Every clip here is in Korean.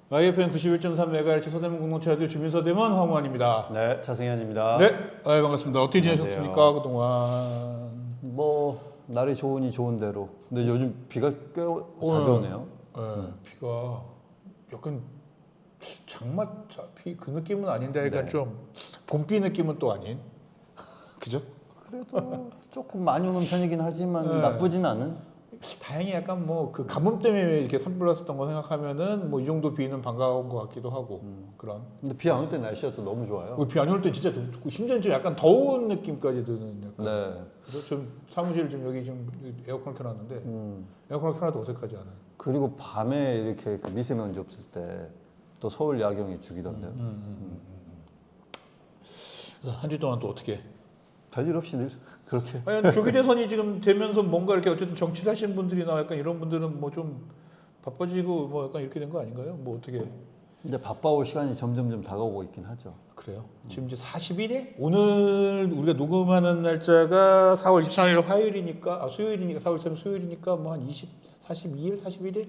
YFN 91.3MHz 서대문 공동체 라디오 주민서대문 황우환입니다. 네, 차승현입니다. 네, 반갑습니다. 어떻게 지내셨습니까 그동안? 뭐 날이 좋으니 좋은 대로. 근데 요즘 비가 꽤 자주 오네요. 네, 비가 약간 비 그 느낌은 아닌데, 약간 네. 좀 봄비 느낌은 또 아닌. 그죠? 그래도 조금 많이 오는 편이긴 하지만 네. 나쁘진 않은. 다행히 약간 뭐 그 가뭄 때문에 이렇게 산불났었던 거 생각하면은 뭐 이 정도 비는 반가운 것 같기도 하고 그런. 근데 비 안 올 때 날씨가 또 너무 좋아요. 비 안 올 때 진짜 좋고 심지어 좀 약간 더운 느낌까지 드는 약간. 네. 그래서 좀 사무실 좀 여기 좀 에어컨 켜놨는데 에어컨 켜놔도 어색하지 않아요. 그리고 밤에 이렇게 그 미세먼지 없을 때 또 서울 야경이 죽이던데요. 한 주 동안 또 어떻게? 별일 없이 늘 그렇게. 아니, 조기 대선이 지금 되면서 뭔가 이렇게 어쨌든 정치를 하시는 분들이나 약간 이런 분들은 뭐 좀 바빠지고 뭐 약간 이렇게 된 거 아닌가요? 뭐 어떻게? 이제 바빠올 시간이 점점점 다가오고 있긴 하죠. 그래요? 지금 이제 41일? 오늘 우리가 녹음하는 날짜가 4월 24일 화요일이니까, 수요일이니까, 4월 23일 수요일이니까 뭐 한 42일? 41일?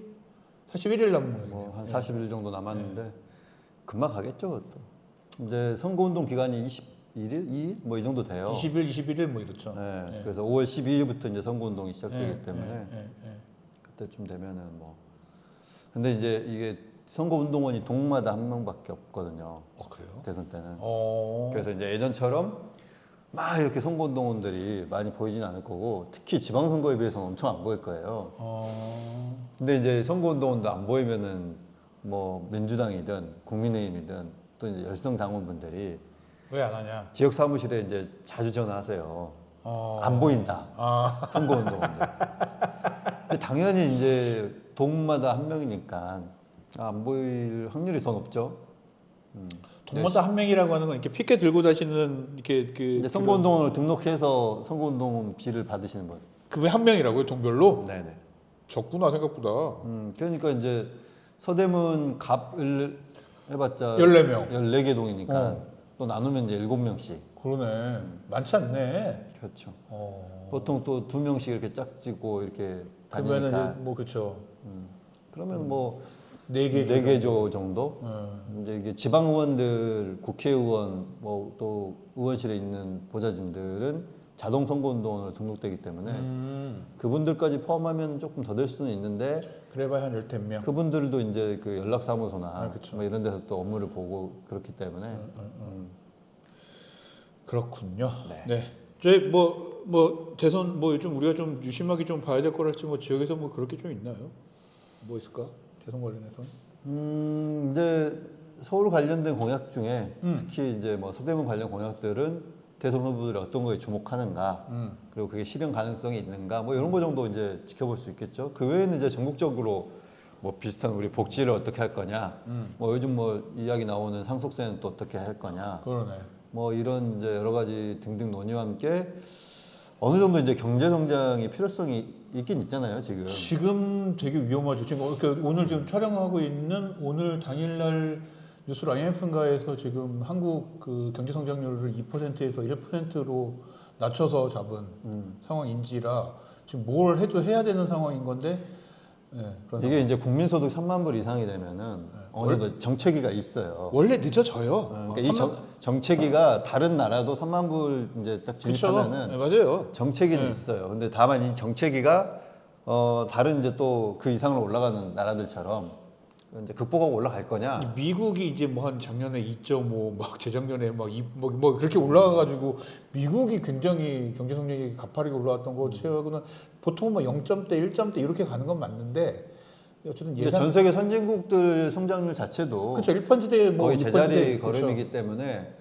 41일 남은 거예요. 뭐 한 40일 정도 남았는데 금방 가겠죠, 그것도. 이제 선거운동 기간이 21일, 2일 뭐 이 정도 돼요. 20일, 21일 뭐 이렇죠. 네, 그래서 5월 12일부터 이제 선거운동이 시작되기 때문에 네. 그때쯤 되면은 뭐. 근데 이제 이게 선거운동원이 동마다 한 명밖에 없거든요. 그래요? 대선 때는. 어. 그래서 이제 예전처럼 막 이렇게 선거운동원들이 많이 보이진 않을 거고, 특히 지방선거에 비해서는 엄청 안 보일 거예요. 근데 이제 선거운동원도 안 보이면은 뭐 민주당이든 국민의힘이든 또 이제 열성 당원분들이 왜 안 하냐? 지역 사무실에 이제 자주 전화하세요. 어. 안 보인다. 선거운동원들. 근데 당연히 이제 동마다 한 명이니까 안 보일 확률이 더 높죠. 동마다 한 명이라고 하는 건 이렇게 피켓 들고 다니는 이렇게 이제 선거운동원을 등록해서 선거운동비를 받으시는 분. 그왜 한 명이라고요? 동별로? 네네. 적구나 생각보다. 그러니까 이제 서대문 갑을 해봤자 14명. 14개 동이니까 어. 또 나누면 이제 7명씩. 그러네. 많지 않네. 그렇죠. 어. 보통 또 2명씩 이렇게 짝지고 이렇게 그러면은 다니니까. 이제 뭐 그쵸. 그러면 뭐 4개 4개 정도? 네. 이제 이게 지방 의원들, 국회의원, 뭐 또 의원실에 있는 보좌진들은 자동 선거운동원으로 등록되기 때문에 그분들까지 포함하면 조금 더 될 수는 있는데, 그래봐야 한 10명. 그분들도 이제 그 연락사무소나 그쵸. 뭐 이런 데서 또 업무를 보고 그렇기 때문에. 그렇군요. 네. 네. 저희 뭐 대선 뭐 좀 우리가 좀 유심하게 좀 봐야 될 거랄지 뭐 지역에서 뭐 그렇게 좀 있나요? 뭐 있을까? 대선 관련해서? 이제 서울 관련된 공약 중에 특히 이제 뭐 서대문 관련 공약들은 대선 후보들이 어떤 거에 주목하는가, 그리고 그게 실현 가능성이 있는가, 뭐 이런 거 정도 이제 지켜볼 수 있겠죠. 그 외에는 이제 전국적으로 뭐 비슷한 우리 복지를 어떻게 할 거냐, 뭐 요즘 뭐 이야기 나오는 상속세는 또 어떻게 할 거냐, 그러네. 뭐 이런 이제 여러 가지 등등 논의와 함께 어느 정도 이제 경제 성장의 필요성이 있긴 있잖아요, 지금. 지금 되게 위험하죠. 지금 오늘 지금 촬영하고 있는 오늘 당일날 뉴스 IMF인가에서 지금 한국 그 경제 성장률을 2%에서 1%로 낮춰서 잡은 상황인지라 지금 뭘 해도 해야 되는 상황인 건데. 네, 그런 이게 이제 국민소득 3만 불 이상이 되면은 어느 정도 정체기가 있어요. 원래 늦어져요. 그러니까 이 정체기가 다른 나라도 3만 불 이제 딱 진입하면은 네, 맞아요. 정체기는 있어요. 근데 다만 이 정체기가 다른 이제 또 그 이상으로 올라가는 나라들처럼 이제 극복하고 올라갈 거냐? 미국이 이제 뭐 한 작년에 2.5, 막 재작년에 뭐 그렇게 올라가가지고 미국이 굉장히 경제 성장이 가파르게 올라왔던 거 치고는 보통 뭐 0점대, 1점대 이렇게 가는 건 맞는데 어쨌든 이제 전 세계 선진국들 성장률 자체도 그렇죠. 1%대 뭐 거의 6%대, 제자리 그렇죠. 걸음이기 때문에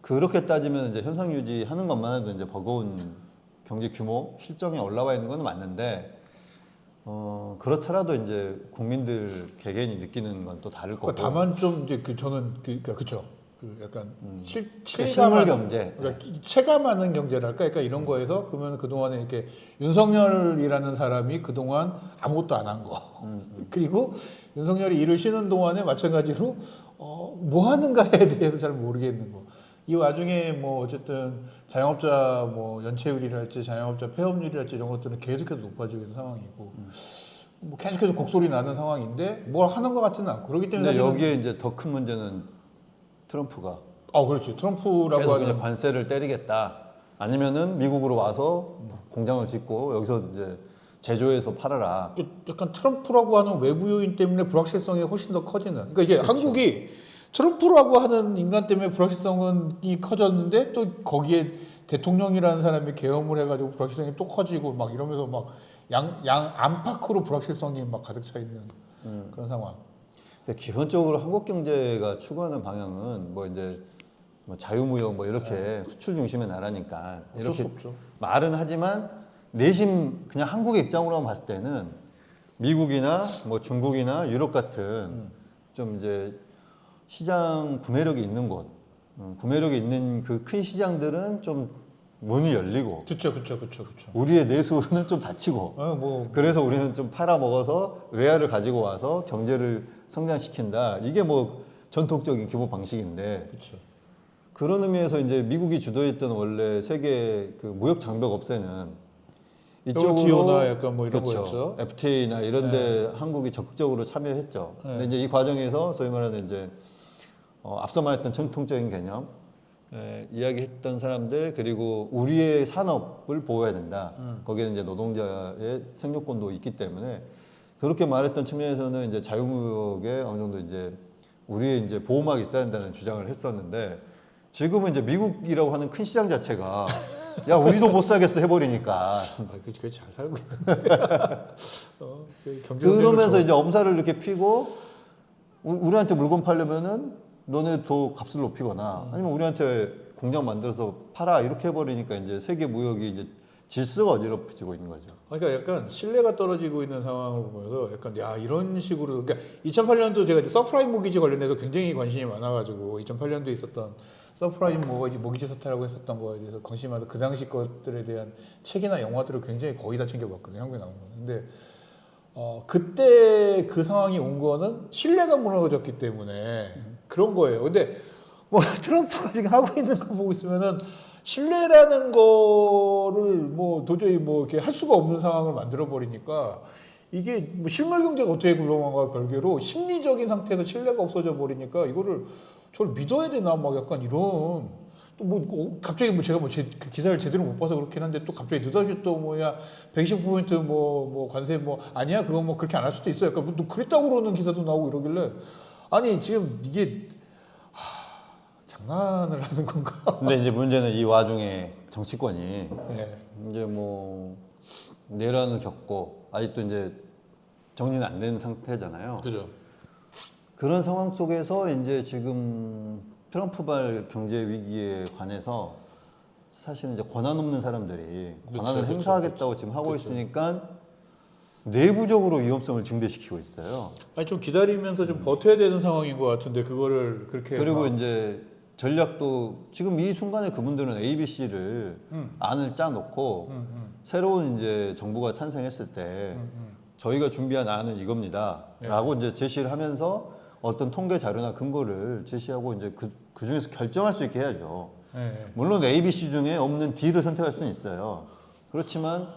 그렇게 따지면 이제 현상 유지하는 것만 해도 이제 버거운 경제 규모 실정에 올라와 있는 건 맞는데, 그렇더라도 이제 국민들 개개인이 느끼는 건 또 다를 거고. 다만 좀 이제 저는 그쵸. 그 약간 실물 경제. 그러니까 체감하는 경제랄까, 그러니까 이런 거에서 그러면 그 동안에 이렇게 윤석열이라는 사람이 그 동안 아무것도 안 한 거, 그리고 윤석열이 일을 쉬는 동안에 마찬가지로 뭐 하는가에 대해서 잘 모르겠는 거. 이 와중에 뭐 어쨌든 자영업자 뭐 연체율이랄지 자영업자 폐업률이랄지 이런 것들은 계속해서 높아지고 있는 상황이고. 뭐 계속해서 곡소리 나는 상황인데 뭘 하는 것 같지는 않고 그렇기 때문에 근데 사실은 여기에 이제 더 큰 문제는 트럼프가 그렇지. 트럼프라고 계속 이제 하는 관세를 때리겠다. 아니면은 미국으로 와서 공장을 짓고 여기서 이제 제조해서 팔아라. 약간 트럼프라고 하는 외부 요인 때문에 불확실성이 훨씬 더 커지는. 그러니까 이게 그렇죠. 한국이 트럼프라고 하는 인간 때문에 불확실성이 커졌는데 또 거기에 대통령이라는 사람이 계엄을 해가지고 불확실성이 또 커지고 막 이러면서 막 양 안팎으로 불확실성이 막 가득 차 있는 그런 상황. 근데 기본적으로 한국 경제가 추구하는 방향은 뭐 이제 뭐 자유무역 뭐 이렇게 수출 중심의 나라니까 어쩔 수 이렇게 없죠. 말은 하지만 내심 그냥 한국의 입장으로만 봤을 때는 미국이나 뭐 중국이나 유럽 같은 좀 이제 시장 구매력이 있는 곳, 구매력이 있는 그 큰 시장들은 좀 문이 열리고 그렇죠. 우리의 내수는 좀 닫히고 뭐 그래서 우리는 좀 팔아먹어서 외화를 가지고 와서 경제를 성장시킨다. 이게 뭐 전통적인 규모 방식인데 그렇죠. 그런 의미에서 이제 미국이 주도했던 원래 세계 그 무역 장벽 없애는 WTO나 약간 뭐 이런 그렇죠. 거였죠. FTA나 이런데 한국이 적극적으로 참여했죠. 근데 이제 이 과정에서 소위 말하는 이제 앞서 말했던 전통적인 개념 이야기했던 사람들 그리고 우리의 산업을 보호해야 된다. 거기에 이제 노동자의 생존권도 있기 때문에 그렇게 말했던 측면에서는 이제 자유무역에 어느 정도 이제 우리의 이제 보호막이 있어야 된다는 주장을 했었는데 지금은 이제 미국이라고 하는 큰 시장 자체가 야 우리도 못 살겠어 해버리니까 그게 잘 살고 있는데. 그러면서 이제 엄살을 이렇게 피고 우리한테 물건 팔려면은 너네 더 값을 높이거나 아니면 우리한테 공장 만들어서 팔아 이렇게 해버리니까 이제 세계 무역이 이제 질서가 어지럽혀지고 있는 거죠. 그러니까 약간 신뢰가 떨어지고 있는 상황을 보면서 약간 야 이런 식으로 그러니까 2008년도 제가 이제 서프라임 모기지 관련해서 굉장히 관심이 많아가지고 2008년도에 있었던 서프라임 모기지 사태라고 했었던 거에 대해서 관심이 많아서 그 당시 것들에 대한 책이나 영화들을 굉장히 거의 다 챙겨봤거든요. 한국에 나온 거는. 근데 그때 그 상황이 온 거는 신뢰가 무너졌기 때문에 그런 거예요. 근데 뭐 트럼프가 지금 하고 있는 거 보고 있으면은 신뢰라는 거를 뭐 도저히 뭐 이렇게 할 수가 없는 상황을 만들어 버리니까 이게 뭐 실물 경제가 어떻게 굴러간가 별개로 심리적인 상태에서 신뢰가 없어져 버리니까 이거를 저를 믿어야 되나 막 약간 이런 또 뭐 갑자기 뭐 제가 그 기사를 제대로 못 봐서 그렇긴 한데 또 갑자기 느닷없이 또 뭐야 120% 뭐 관세 뭐 아니야 그거 뭐 그렇게 안 할 수도 있어 약간 뭐 또 그랬다고 그러는 기사도 나오고 이러길래 아니 지금 이게 장난을 하는 건가? 근데 이제 문제는 이 와중에 정치권이 네. 이제 뭐 내란을 겪고 아직도 이제 정리는 안 된 상태잖아요. 그죠. 그런 상황 속에서 이제 지금 트럼프발 경제 위기에 관해서 사실 이제 권한 없는 사람들이 권한을 행사하겠다고 지금 하고 있으니까 내부적으로 위험성을 증대시키고 있어요. 아니 좀 기다리면서 좀 버텨야 되는 상황인 것 같은데 그거를 그렇게 그리고 이제 전략도 지금 이 순간에 그분들은 ABC를 안을 짜놓고 새로운 이제 정부가 탄생했을 때 저희가 준비한 안은 이겁니다라고 이제 제시를 하면서 어떤 통계 자료나 근거를 제시하고 이제 그 중에서 결정할 수 있게 해야죠. 물론 ABC 중에 없는 D를 선택할 수는 있어요. 그렇지만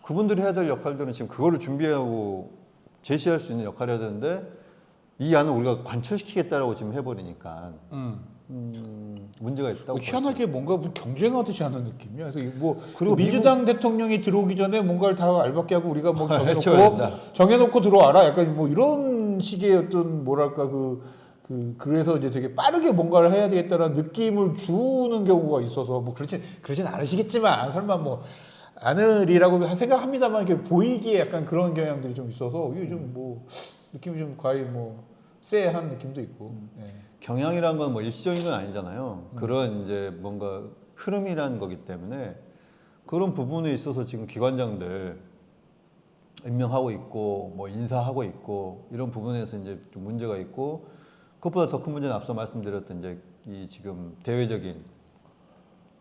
그분들이 해야 될 역할들은 지금 그거를 준비하고 제시할 수 있는 역할을 해야 되는데 이 안을 우리가 관철시키겠다라고 지금 해버리니까 문제가 있다고. 희한하게 뭔가 무슨 경쟁하듯이 하는 느낌이야. 그래서 뭐 그리고 민주당 대통령이 들어오기 전에 뭔가를 다 알박게 하고 우리가 뭐 해쳐야 정해놓고 들어와라. 약간 뭐 이런 식의 어떤 뭐랄까 그래서 이제 되게 빠르게 뭔가를 해야 되겠다는 느낌을 주는 경우가 있어서 뭐 그렇진 않으시겠지만 설마 뭐 않으리라고 생각합니다만 이렇게 보이기에 약간 그런 경향들이 좀 있어서 이게 좀 뭐 느낌이 좀 거의 뭐 쎄한 느낌도 있고. 경향이란 건 뭐 일시적인 건 아니잖아요. 그런 이제 뭔가 흐름이라는 거기 때문에 그런 부분에 있어서 지금 기관장들 임명하고 있고 뭐 인사하고 있고 이런 부분에서 이제 좀 문제가 있고 그것보다 더 큰 문제는 앞서 말씀드렸던 이제 이 지금 대외적인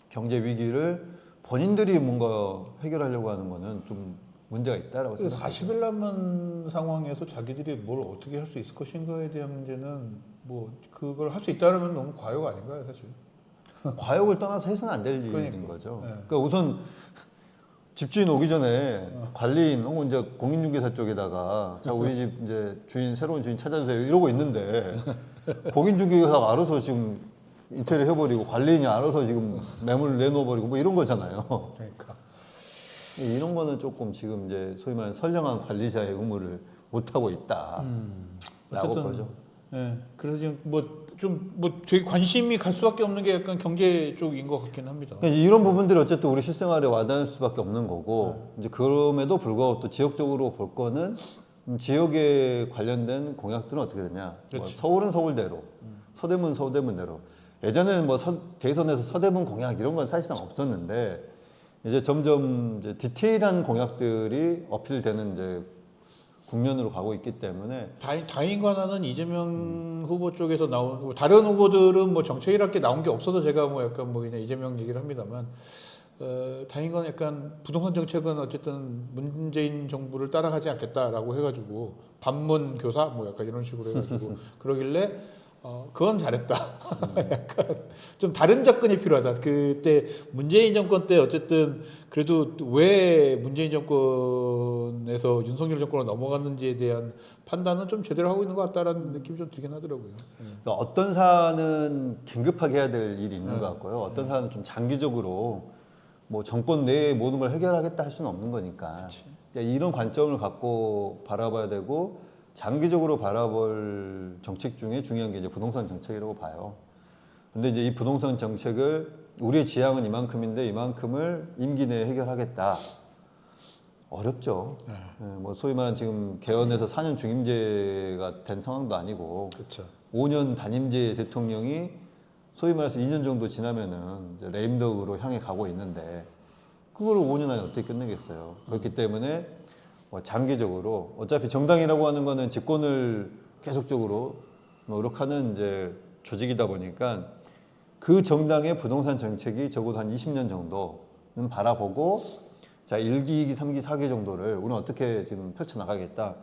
경제 위기를 본인들이 뭔가 해결하려고 하는 거는 좀 문제가 있다라고 생각합니다. 40일 남은 상황에서 자기들이 뭘 어떻게 할 수 있을 것인가에 대한 문제는 뭐 그걸 할 수 있다면 너무 과욕 아닌가요, 사실? 과욕을 떠나서 해서는 안 될 일인 그러니까. 거죠. 네. 그러니까 우선 집주인 오기 전에 관리인 혹은 이제 공인중개사 쪽에다가 자 우리 집 이제 주인 새로운 주인 찾아주세요 이러고 있는데 공인중개사가 알아서 지금 인테리어 해버리고 관리인이 알아서 지금 매물 내놓아버리고 뭐 이런 거잖아요. 그러니까. 이런 거는 조금 지금 이제 소위 말하는 선량한 관리자의 의무를 못 하고 있다. 라고 어쨌든 보죠. 예. 그래서 지금 되게 관심이 갈 수밖에 없는 게 약간 경제 쪽인 것 같긴 합니다. 그러니까 이런 부분들이 어쨌든 우리 실생활에 와닿을 수밖에 없는 거고 이제 그럼에도 불구하고 또 지역적으로 볼 거는 지역에 관련된 공약들은 어떻게 되냐. 뭐 서울은 서울대로, 서대문 서대문대로. 예전에는 뭐 대선에서 서대문 공약 이런 건 사실상 없었는데 이제 점점 이제 디테일한 공약들이 어필되는 이제 국면으로 가고 있기 때문에 다인관하는 이재명 후보 쪽에서 나온 다른 후보들은 뭐 정책이랄 게 나온 게 없어서 제가 뭐 약간 뭐 그냥 이재명 얘기를 합니다만 다인관 약간 부동산 정책은 어쨌든 문재인 정부를 따라가지 않겠다라고 해가지고 반문 교사 뭐 약간 이런 식으로 해가지고 그러길래 그건 잘했다. 약간 좀 다른 접근이 필요하다. 그때 문재인 정권 때 어쨌든 그래도 왜 문재인 정권에서 윤석열 정권으로 넘어갔는지에 대한 판단은 좀 제대로 하고 있는 것 같다라는 느낌이 좀 들긴 하더라고요. 그러니까 어떤 사안은 긴급하게 해야 될 일이 있는 것 같고요. 어떤 사안은 좀 장기적으로 뭐 정권 내에 모든 걸 해결하겠다 할 수는 없는 거니까 그러니까 이런 관점을 갖고 바라봐야 되고 장기적으로 바라볼 정책 중에 중요한 게 이제 부동산 정책이라고 봐요. 근데 이제 이 부동산 정책을 우리의 지향은 이만큼인데 이만큼을 임기 내에 해결하겠다. 어렵죠. 뭐 소위 말하는 지금 개헌에서 4년 중임제가 된 상황도 아니고 그렇죠. 5년 단임제 대통령이 소위 말해서 2년 정도 지나면은 이제 레임덕으로 향해 가고 있는데 그걸 5년 안에 어떻게 끝내겠어요. 그렇기 때문에 장기적으로 어차피 정당이라고 하는 거는 집권을 계속적으로 노력하는 이제 조직이다 보니까 그 정당의 부동산 정책이 적어도 한 20년 정도는 바라보고 자 1기, 2기, 3기, 4기 정도를 우리는 어떻게 지금 펼쳐나가겠다.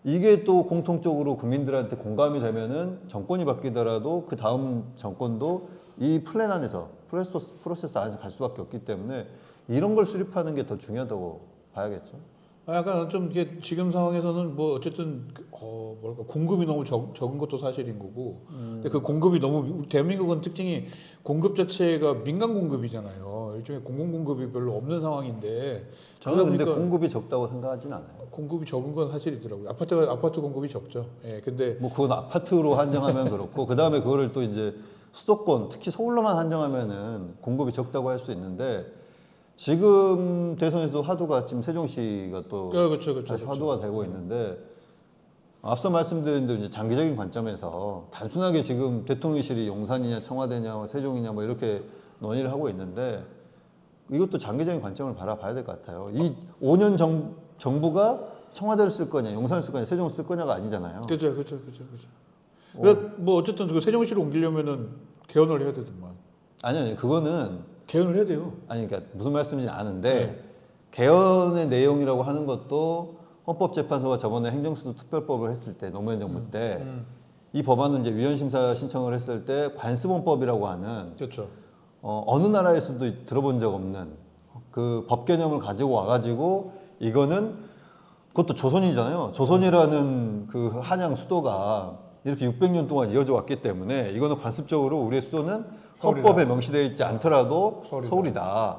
이게 또 공통적으로 국민들한테 공감이 되면은 정권이 바뀌더라도 그 다음 정권도 이 플랜 안에서 프로세스 안에서 갈 수밖에 없기 때문에 이런 걸 수립하는 게 더 중요하다고 봐야겠죠. 약간 좀 이게 지금 상황에서는 뭐 어쨌든 뭐랄까 공급이 너무 적은 것도 사실인 거고, 근데 그 공급이 너무 대한민국은 특징이 공급 자체가 민간 공급이잖아요. 일종의 공공 공급이 별로 없는 상황인데. 저는 근데 공급이 적다고 생각하진 않아요. 공급이 적은 건 사실이더라고요. 아파트 공급이 적죠. 예, 근데 뭐 그건 아파트로 한정하면 그렇고 그 다음에 그거를 또 이제 수도권 특히 서울로만 한정하면은 공급이 적다고 할 수 있는데. 지금 대선에서도 화두가 지금 세종시가 또 다시 화두가 되고 있는데 앞서 말씀드린 대로 이제 장기적인 관점에서 단순하게 지금 대통령실이 용산이냐 청와대냐 세종이냐 뭐 이렇게 논의를 하고 있는데 이것도 장기적인 관점을 바라봐야 될 것 같아요. 이 5년 정부가 청와대를 쓸 거냐 용산을 쓸 거냐 세종을 쓸 거냐가 아니잖아요. 그렇죠. 그러니까 뭐 어쨌든 그 세종시로 옮기려면은 개헌을 해야 되더만. 아니 그거는 개헌을 해야 돼요. 아니 그러니까 무슨 말씀인지 아는데 개헌의 내용이라고 하는 것도 헌법재판소가 저번에 행정수도 특별법을 했을 때 노무현 정부 때 이 법안은 이제 위헌심사 신청을 했을 때 관습헌법이라고 하는 그렇죠. 어느 나라에서도 들어본 적 없는 그 법 개념을 가지고 와가지고 이거는 그것도 조선이잖아요. 조선이라는 그 한양 수도가 이렇게 600년 동안 이어져 왔기 때문에 이거는 관습적으로 우리의 수도는 헌법에 명시되어 있지 않더라도 서울이다.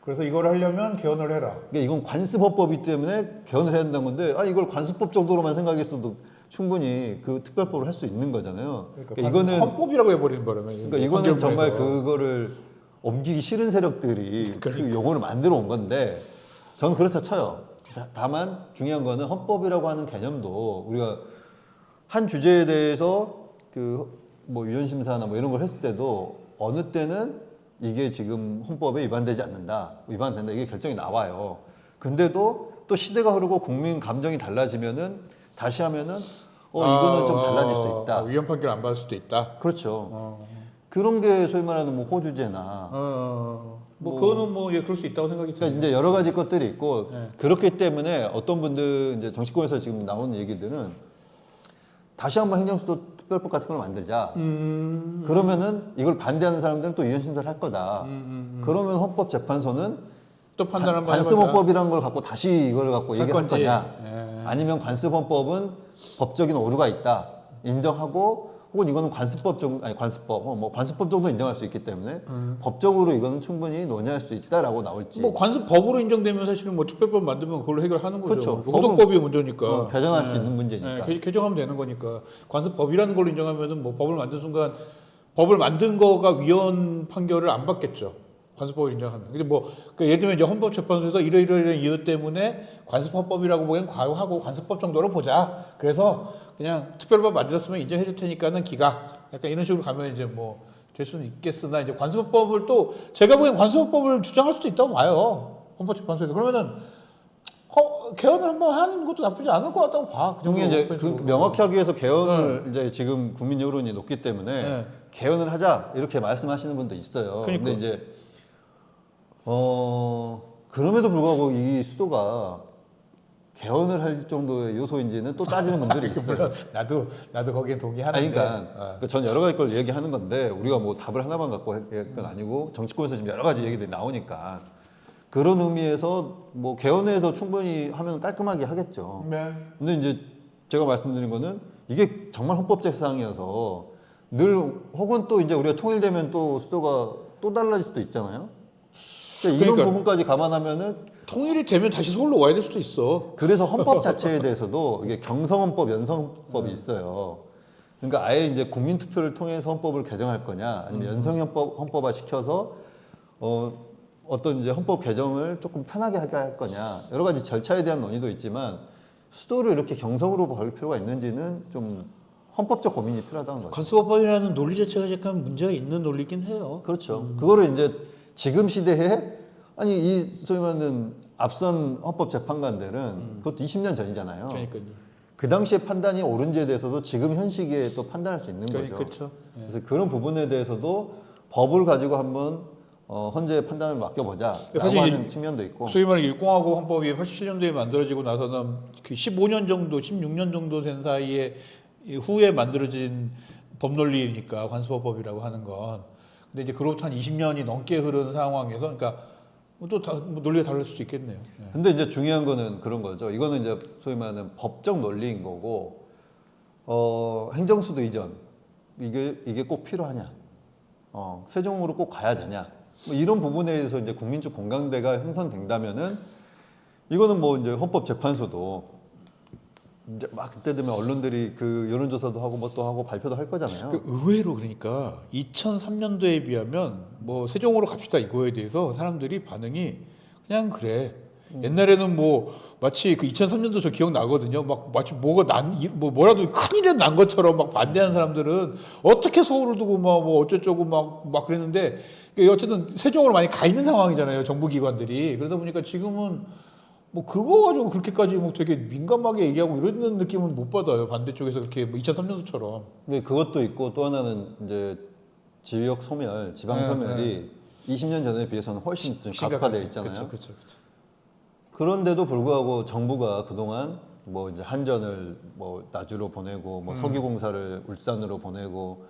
그래서 이걸 하려면 개헌을 해라. 그러니까 이건 관습헌법이기 때문에 개헌을 해야 된다는 건데 이걸 관습법 정도로만 생각했어도 충분히 그 특별법을 할 수 있는 거잖아요. 그러니까 이거는 헌법이라고 해버리는 바람에. 그러니까 이거는 정말 그거를 옮기기 싫은 세력들이 그 용어를 만들어 온 건데 저는 그렇다 쳐요. 다만 중요한 거는 헌법이라고 하는 개념도 우리가 한 주제에 대해서 그 뭐 위헌심사나 뭐 이런 걸 했을 때도 어느 때는 이게 지금 헌법에 위반되지 않는다, 위반된다 이게 결정이 나와요. 근데도 또 시대가 흐르고 국민 감정이 달라지면은 다시 하면은 이거는 좀 달라질 수 있다. 위헌 판결 안 받을 수도 있다. 그렇죠. 그런 게 소위 말하는 뭐 호주제나 뭐 그거는 뭐 그럴 수 있다고 생각이 듭니다. 그러니까 이제 여러 가지 것들이 있고 그렇기 때문에 어떤 분들 이제 정치권에서 지금 나오는 얘기들은 다시 한번 행정수도 특별법 같은 걸 만들자. 그러면은 이걸 반대하는 사람들은 또 위헌심사를 할 거다. 그러면 헌법재판소는 또 판단 한번 해보자. 관습헌법이라는 걸 갖고 다시 이걸 갖고 얘기할 건지. 거냐, 예. 아니면 관습헌법은 법적인 오류가 있다 인정하고, 혹은 이거는 관습법 정도, 아니 관습법, 뭐 관습법 정도 인정할 수 있기 때문에 법적으로 이거는 충분히 논의할 수 있다라고 나올지. 뭐 관습법으로 인정되면 사실은 뭐 특별법 만들면 그걸로 해결하는 거죠. 그렇죠. 후속법이 문제니까. 개정할 수 있는 문제니까. 개정하면 되는 거니까. 관습법이라는 걸로 인정하면은 뭐 법을 만든 순간 법을 만든 거가 위헌 판결을 안 받겠죠. 관습법을 인정하면. 근데 뭐 예를 들면 이제 헌법재판소에서 이러이러이러 이유 때문에 관습헌법이라고 보기엔 과요하고 관습법 정도로 보자. 그래서 그냥 특별법 만들었으면 인정해 줄 테니까는 기각. 약간 이런 식으로 가면 이제 뭐 될 수는 있겠으나 이제 관습법을 또 제가 보기엔 관습법을 주장할 수도 있다고 봐요. 헌법재판소에서. 그러면은 개헌을 한번 하는 것도 나쁘지 않을 것 같다고 봐. 그 정도 이제 그 명확히 하기 위해서 개헌을 네. 이제 지금 국민 여론이 높기 때문에 네. 개헌을 하자 이렇게 말씀하시는 분도 있어요. 그러니까. 근데 이제 그럼에도 불구하고 이 수도가 개헌을 할 정도의 요소인지는 또 따지는 분들이 있어요. 물론 나도 거기에 동의하는데. 아니, 그러니까 전 여러 가지 걸 얘기하는 건데 우리가 뭐 답을 하나만 갖고 할 건 아니고 정치권에서 지금 여러 가지 얘기들이 나오니까 그런 의미에서 뭐 개헌에서 충분히 하면 깔끔하게 하겠죠. 네. 근데 이제 제가 말씀드린 거는 이게 정말 헌법적 사항이어서 늘 혹은 또 이제 우리가 통일되면 또 수도가 또 달라질 수도 있잖아요. 그러니까 이런 그러니까. 부분까지 감안하면은 통일이 되면 다시 서울로 와야 될 수도 있어. 그래서 헌법 자체에 대해서도 이게 경성헌법, 연성헌법이 있어요. 그러니까 아예 이제 국민투표를 통해서 헌법을 개정할 거냐, 아니면 헌법화 시켜서 어떤 이제 헌법 개정을 조금 편하게 하게 할 거냐, 여러 가지 절차에 대한 논의도 있지만 수도를 이렇게 경성으로 벌 필요가 있는지는 좀 헌법적 고민이 필요하다는 거죠. 관습법이라는 논리 자체가 약간 문제가 있는 논리긴 해요. 그렇죠. 그거를 이제 지금 시대에 아니 이 소위 말하는 앞선 헌법 재판관들은 그것도 20년 전이잖아요. 그러니까요. 그 당시에 판단이 옳은지에 대해서도 지금 현 시기에 또 판단할 수 있는 거죠. 그렇죠. 예. 그래서 그런 부분에 대해서도 법을 가지고 한번 헌재의 판단을 맡겨보자라고 사실 하는 측면도 있고. 소위 말해 일공화국 헌법이 87년도에 만들어지고 나서는 그 15년 정도, 16년 정도 된 사이에 후에 만들어진 법 논리니까 관습법이라고 하는 건. 근데 이제 그로부터 한 20년이 넘게 흐른 상황에서, 그러니까 또 뭐 논리가 다를 수도 있겠네요. 예. 근데 이제 중요한 거는 그런 거죠. 이거는 이제 소위 말하는 법적 논리인 거고, 행정수도 이전 이게 꼭 필요하냐, 세종으로 꼭 가야 되냐, 뭐 이런 부분에 대해서 이제 국민적 공감대가 형성된다면은 이거는 뭐 이제 헌법재판소도 이제 막 그때 되면 언론들이 그 여론조사도 하고 뭐 또 하고 발표도 할 거잖아요. 그 의외로 그러니까 2003년도에 비하면 뭐 세종으로 갑시다 이거에 대해서 사람들이 반응이 그냥 그래. 옛날에는 뭐 마치 그 2003년도 저 기억 나거든요. 막 마치 뭐라도 큰일이 난 것처럼 막 반대하는 사람들은 어떻게 서울을 두고 막 뭐 어쩌고 막 그랬는데 어쨌든 세종으로 많이 가 있는 상황이잖아요. 정부기관들이. 그러다 보니까 지금은 뭐 그거 가지고 그렇게까지 뭐 되게 민감하게 얘기하고 이러는 느낌은 못 받아요. 반대쪽에서 그렇게 뭐 2003년도처럼. 근데 그것도 있고 또 하나는 이제 지역 소멸, 지방 소멸이 20년 전에 비해서는 훨씬 좀 가속화되어 있잖아요. 그렇죠. 그런데도 불구하고 정부가 그동안 뭐 이제 한전을 뭐 나주로 보내고 뭐 석유공사를 울산으로 보내고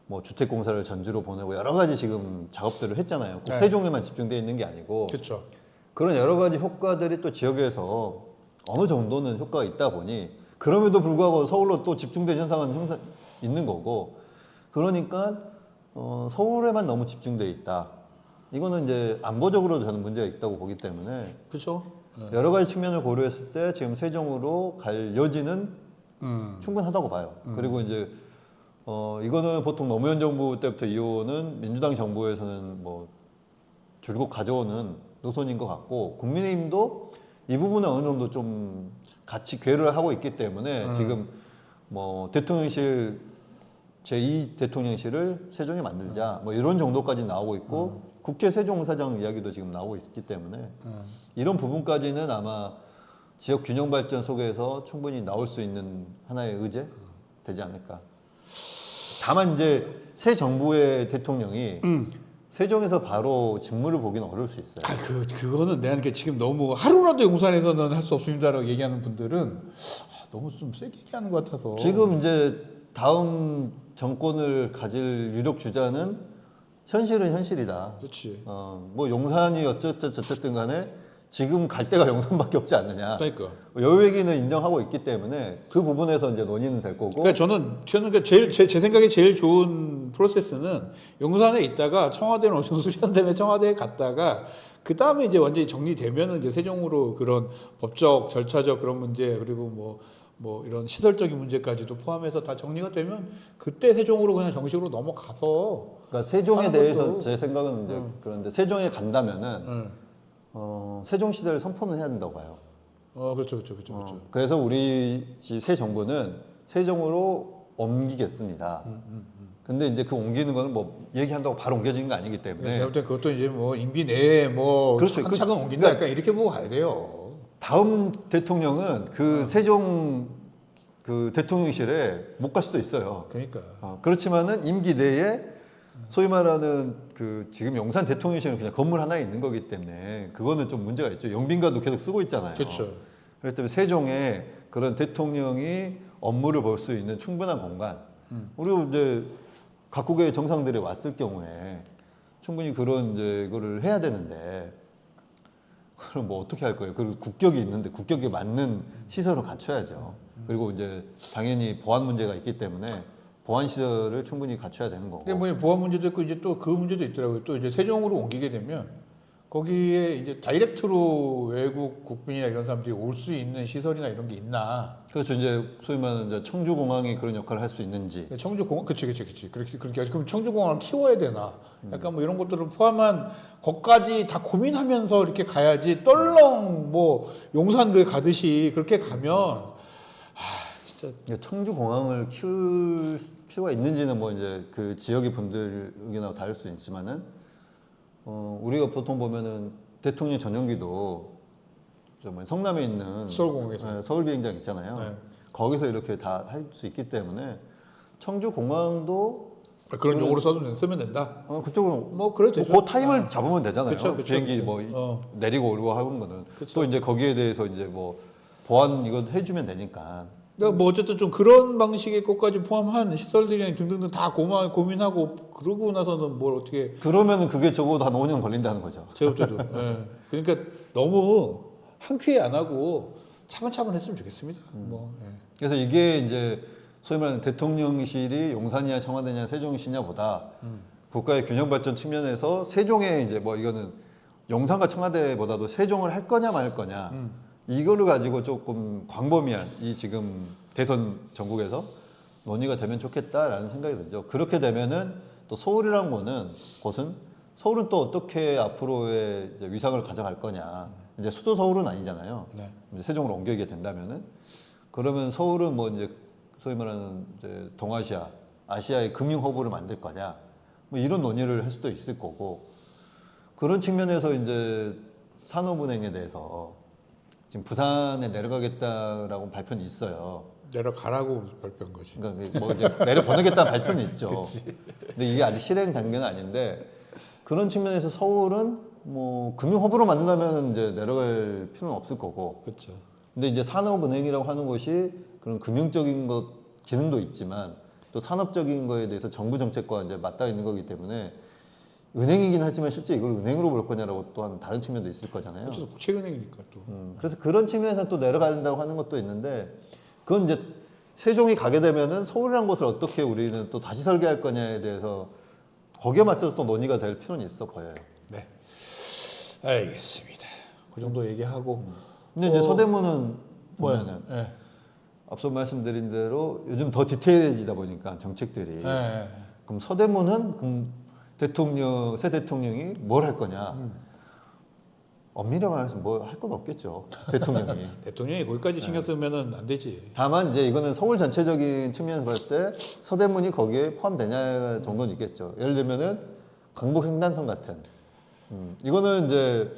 뭐 주택공사를 전주로 보내고 여러 가지 지금 작업들을 했잖아요. 꼭 네. 세종에만 집중되어 있는 게 아니고 그렇죠. 그런 여러 가지 효과들이 또 지역에서 어느 정도는 효과가 있다 보니 그럼에도 불구하고 서울로 또 집중된 현상은 항상 있는 거고, 그러니까 서울에만 너무 집중돼 있다. 이거는 이제 안보적으로 저는 문제가 있다고 보기 때문에 그렇죠. 여러 가지 측면을 고려했을 때 지금 세종으로 갈 여지는 충분하다고 봐요. 그리고 이제 이거는 보통 노무현 정부 때부터 이어오는 민주당 정부에서는 뭐 줄곧 가져오는 노선인 것 같고, 국민의힘도 이 부분은 어느 정도 좀 같이 괴를 하고 있기 때문에 지금 뭐 대통령실 제2 대통령실을 세종에 만들자 뭐 이런 정도까지 나오고 있고 국회 세종사장 이야기도 지금 나오고 있기 때문에 이런 부분까지는 아마 지역 균형 발전 속에서 충분히 나올 수 있는 하나의 의제 되지 않을까. 다만 이제 새 정부의 대통령이 세종에서 바로 직무를 보기는 어려울 수 있어요. 그거는 내가 지금 너무 하루라도 용산에서는 할 수 없습니다라고 얘기하는 분들은 너무 좀 세게 얘기하는 것 같아서. 지금 이제 다음 정권을 가질 유력 주자는 현실은 현실이다. 그렇지. 뭐 용산이 어쨌든 간에 지금 갈 데가 용산밖에 없지 않느냐. 그러니까. 여유 얘기는 인정하고 있기 때문에 그 부분에서 이제 논의는 될 거고. 그러니까 저는 그러니까 제일 제 생각에 제일 좋은 프로세스는 용산에 있다가 청와대는 어느 정도 수련되면 청와대에 갔다가 그 다음에 이제 완전히 정리되면은 이제 세종으로 그런 법적 절차적 그런 문제 그리고 뭐 이런 시설적인 문제까지도 포함해서 다 정리가 되면 그때 세종으로 그냥 정식으로 넘어가서. 그러니까 세종에 하는 대해서 것도. 제 생각은 이제 그런데 세종에 간다면은 세종 시대를 선포는 해야 된다고 봐요. 그렇죠. 그래서 우리 새 정부는 세종으로 옮기겠습니다. 근데 이제 그 옮기는 거는 뭐 얘기한다고 바로 옮겨지는 거 아니기 때문에. 제가 볼 때 그것도 이제 뭐 임기 내에 뭐 그렇죠. 차근차근 옮긴다. 약간 이렇게 보고 가야 돼요. 다음 대통령은 그 세종 그 대통령실에 못 갈 수도 있어요. 그러니까. 그렇지만은 임기 내에 소위 말하는 그 지금 용산 대통령실은 그냥 건물 하나에 있는 거기 때문에 그거는 좀 문제가 있죠. 영빈관도 계속 쓰고 있잖아요. 그렇죠. 그렇기 때문에 세종에 그런 대통령이 업무를 볼 수 있는 충분한 공간. 그리고 이제 각국의 정상들이 왔을 경우에 충분히 그런 이제 이거를 해야 되는데 그럼 뭐 어떻게 할 거예요? 그리고 국격이 있는데 국격에 맞는 시설을 갖춰야죠. 그리고 이제 당연히 보안 문제가 있기 때문에 보안 시설을 충분히 갖춰야 되는 거고. 근데 뭐 보안 문제도 있고 이제 또 그 문제도 있더라고요. 또 이제 세종으로 옮기게 되면 거기에 이제 다이렉트로 외국 국빈이나 이런 사람들이 올 수 있는 시설이나 이런 게 있나? 그렇죠. 이제 소위 말하는 이제 청주공항이 그런 역할을 할 수 있는지. 청주공항, 그치. 그렇게 하지. 그럼 청주공항을 키워야 되나? 약간 뭐 이런 것들을 포함한 것까지 다 고민하면서 이렇게 가야지. 떨렁 뭐 용산 그 가듯이 그렇게 가면 진짜. 청주공항을 키울 필요가 있는지는 뭐 이제 그 지역의 분들 의견하고 다를 수 있지만은 우리가 보통 보면은 대통령 전용기도 성남에 있는 서울공항에서. 서울 비행장 있잖아요. 네. 거기서 이렇게 다 할 수 있기 때문에 청주공항도 그런 용어로 쓰면 된다. 그쪽으로 뭐 그래도 되죠. 그 타임을 잡으면 되잖아요. 그쵸, 비행기 그쵸. 뭐 내리고 오르고 하는 거는 그쵸. 또 이제 거기에 대해서 이제 뭐 보안 이거 해주면 되니까. 그러니까 뭐 어쨌든 좀 그런 방식의 것까지 포함한 시설들이랑 등등등 다 고민하고 그러고 나서는 뭘 어떻게. 그러면은 그게 적어도 한 5년 걸린다는 거죠. 제가 볼 때도. 예. 그러니까 너무 한 큐에 안 하고 차분차분 했으면 좋겠습니다. 뭐. 예. 그래서 이게 이제 소위 말하는 대통령실이 용산이냐 청와대냐 세종시냐보다 국가의 균형 발전 측면에서 세종에 이제 뭐 이거는 용산과 청와대보다도 세종을 할 거냐 말 거냐 이거를 가지고 조금 광범위한 이 지금 대선 전국에서 논의가 되면 좋겠다라는 생각이 들죠. 그렇게 되면은 또 서울이란 곳은 서울은 또 어떻게 앞으로의 이제 위상을 가져갈 거냐. 이제 수도 서울은 아니잖아요. 네. 이제 세종으로 옮기게 된다면은 그러면 서울은 뭐 이제 소위 말하는 이제 동아시아, 아시아의 금융 허브를 만들 거냐. 뭐 이런 논의를 할 수도 있을 거고 그런 측면에서 이제 산업은행에 대해서 지금 부산에 내려가겠다라고 발표는 있어요. 내려가라고 발표한 거지. 그러니까 뭐 이제 내려보내겠다는 발표는 있죠. 그치. 근데 이게 아직 실행 단계는 아닌데 그런 측면에서 서울은 뭐 금융 허브로 만든다면 이제 내려갈 필요는 없을 거고. 그렇죠. 근데 이제 산업은행이라고 하는 것이 그런 금융적인 것 기능도 있지만 또 산업적인 거에 대해서 정부 정책과 이제 맞닿아 있는 거기 때문에 은행이긴 하지만 실제 이걸 은행으로 볼 거냐라고 또한 다른 측면도 있을 거잖아요. 어쨌든 국채은행이니까 또. 그래서 그런 측면에서 또 내려가야 된다고 하는 것도 있는데 그건 이제 세종이 가게 되면은 서울이라는 곳을 어떻게 우리는 또 다시 설계할 거냐에 대해서 거기에 맞춰서 또 논의가 될 필요는 있어 보여요. 네. 알겠습니다. 그 정도 얘기하고. 근데 이제 서대문은 뭐야? 보면은 예. 앞서 말씀드린 대로 요즘 더 디테일해지다 보니까 정책들이 예. 그럼 서대문은 그럼 새 대통령이 뭘 할 거냐? 엄밀히 말해서 뭐 할 건 없겠죠. 대통령이. 대통령이 거기까지 신경 쓰면은 안 되지. 다만 이제 이거는 서울 전체적인 측면에서 봤을 때 서대문이 거기에 포함되냐 정도는 있겠죠. 예를 들면은 강북 횡단선 같은 이거는 이제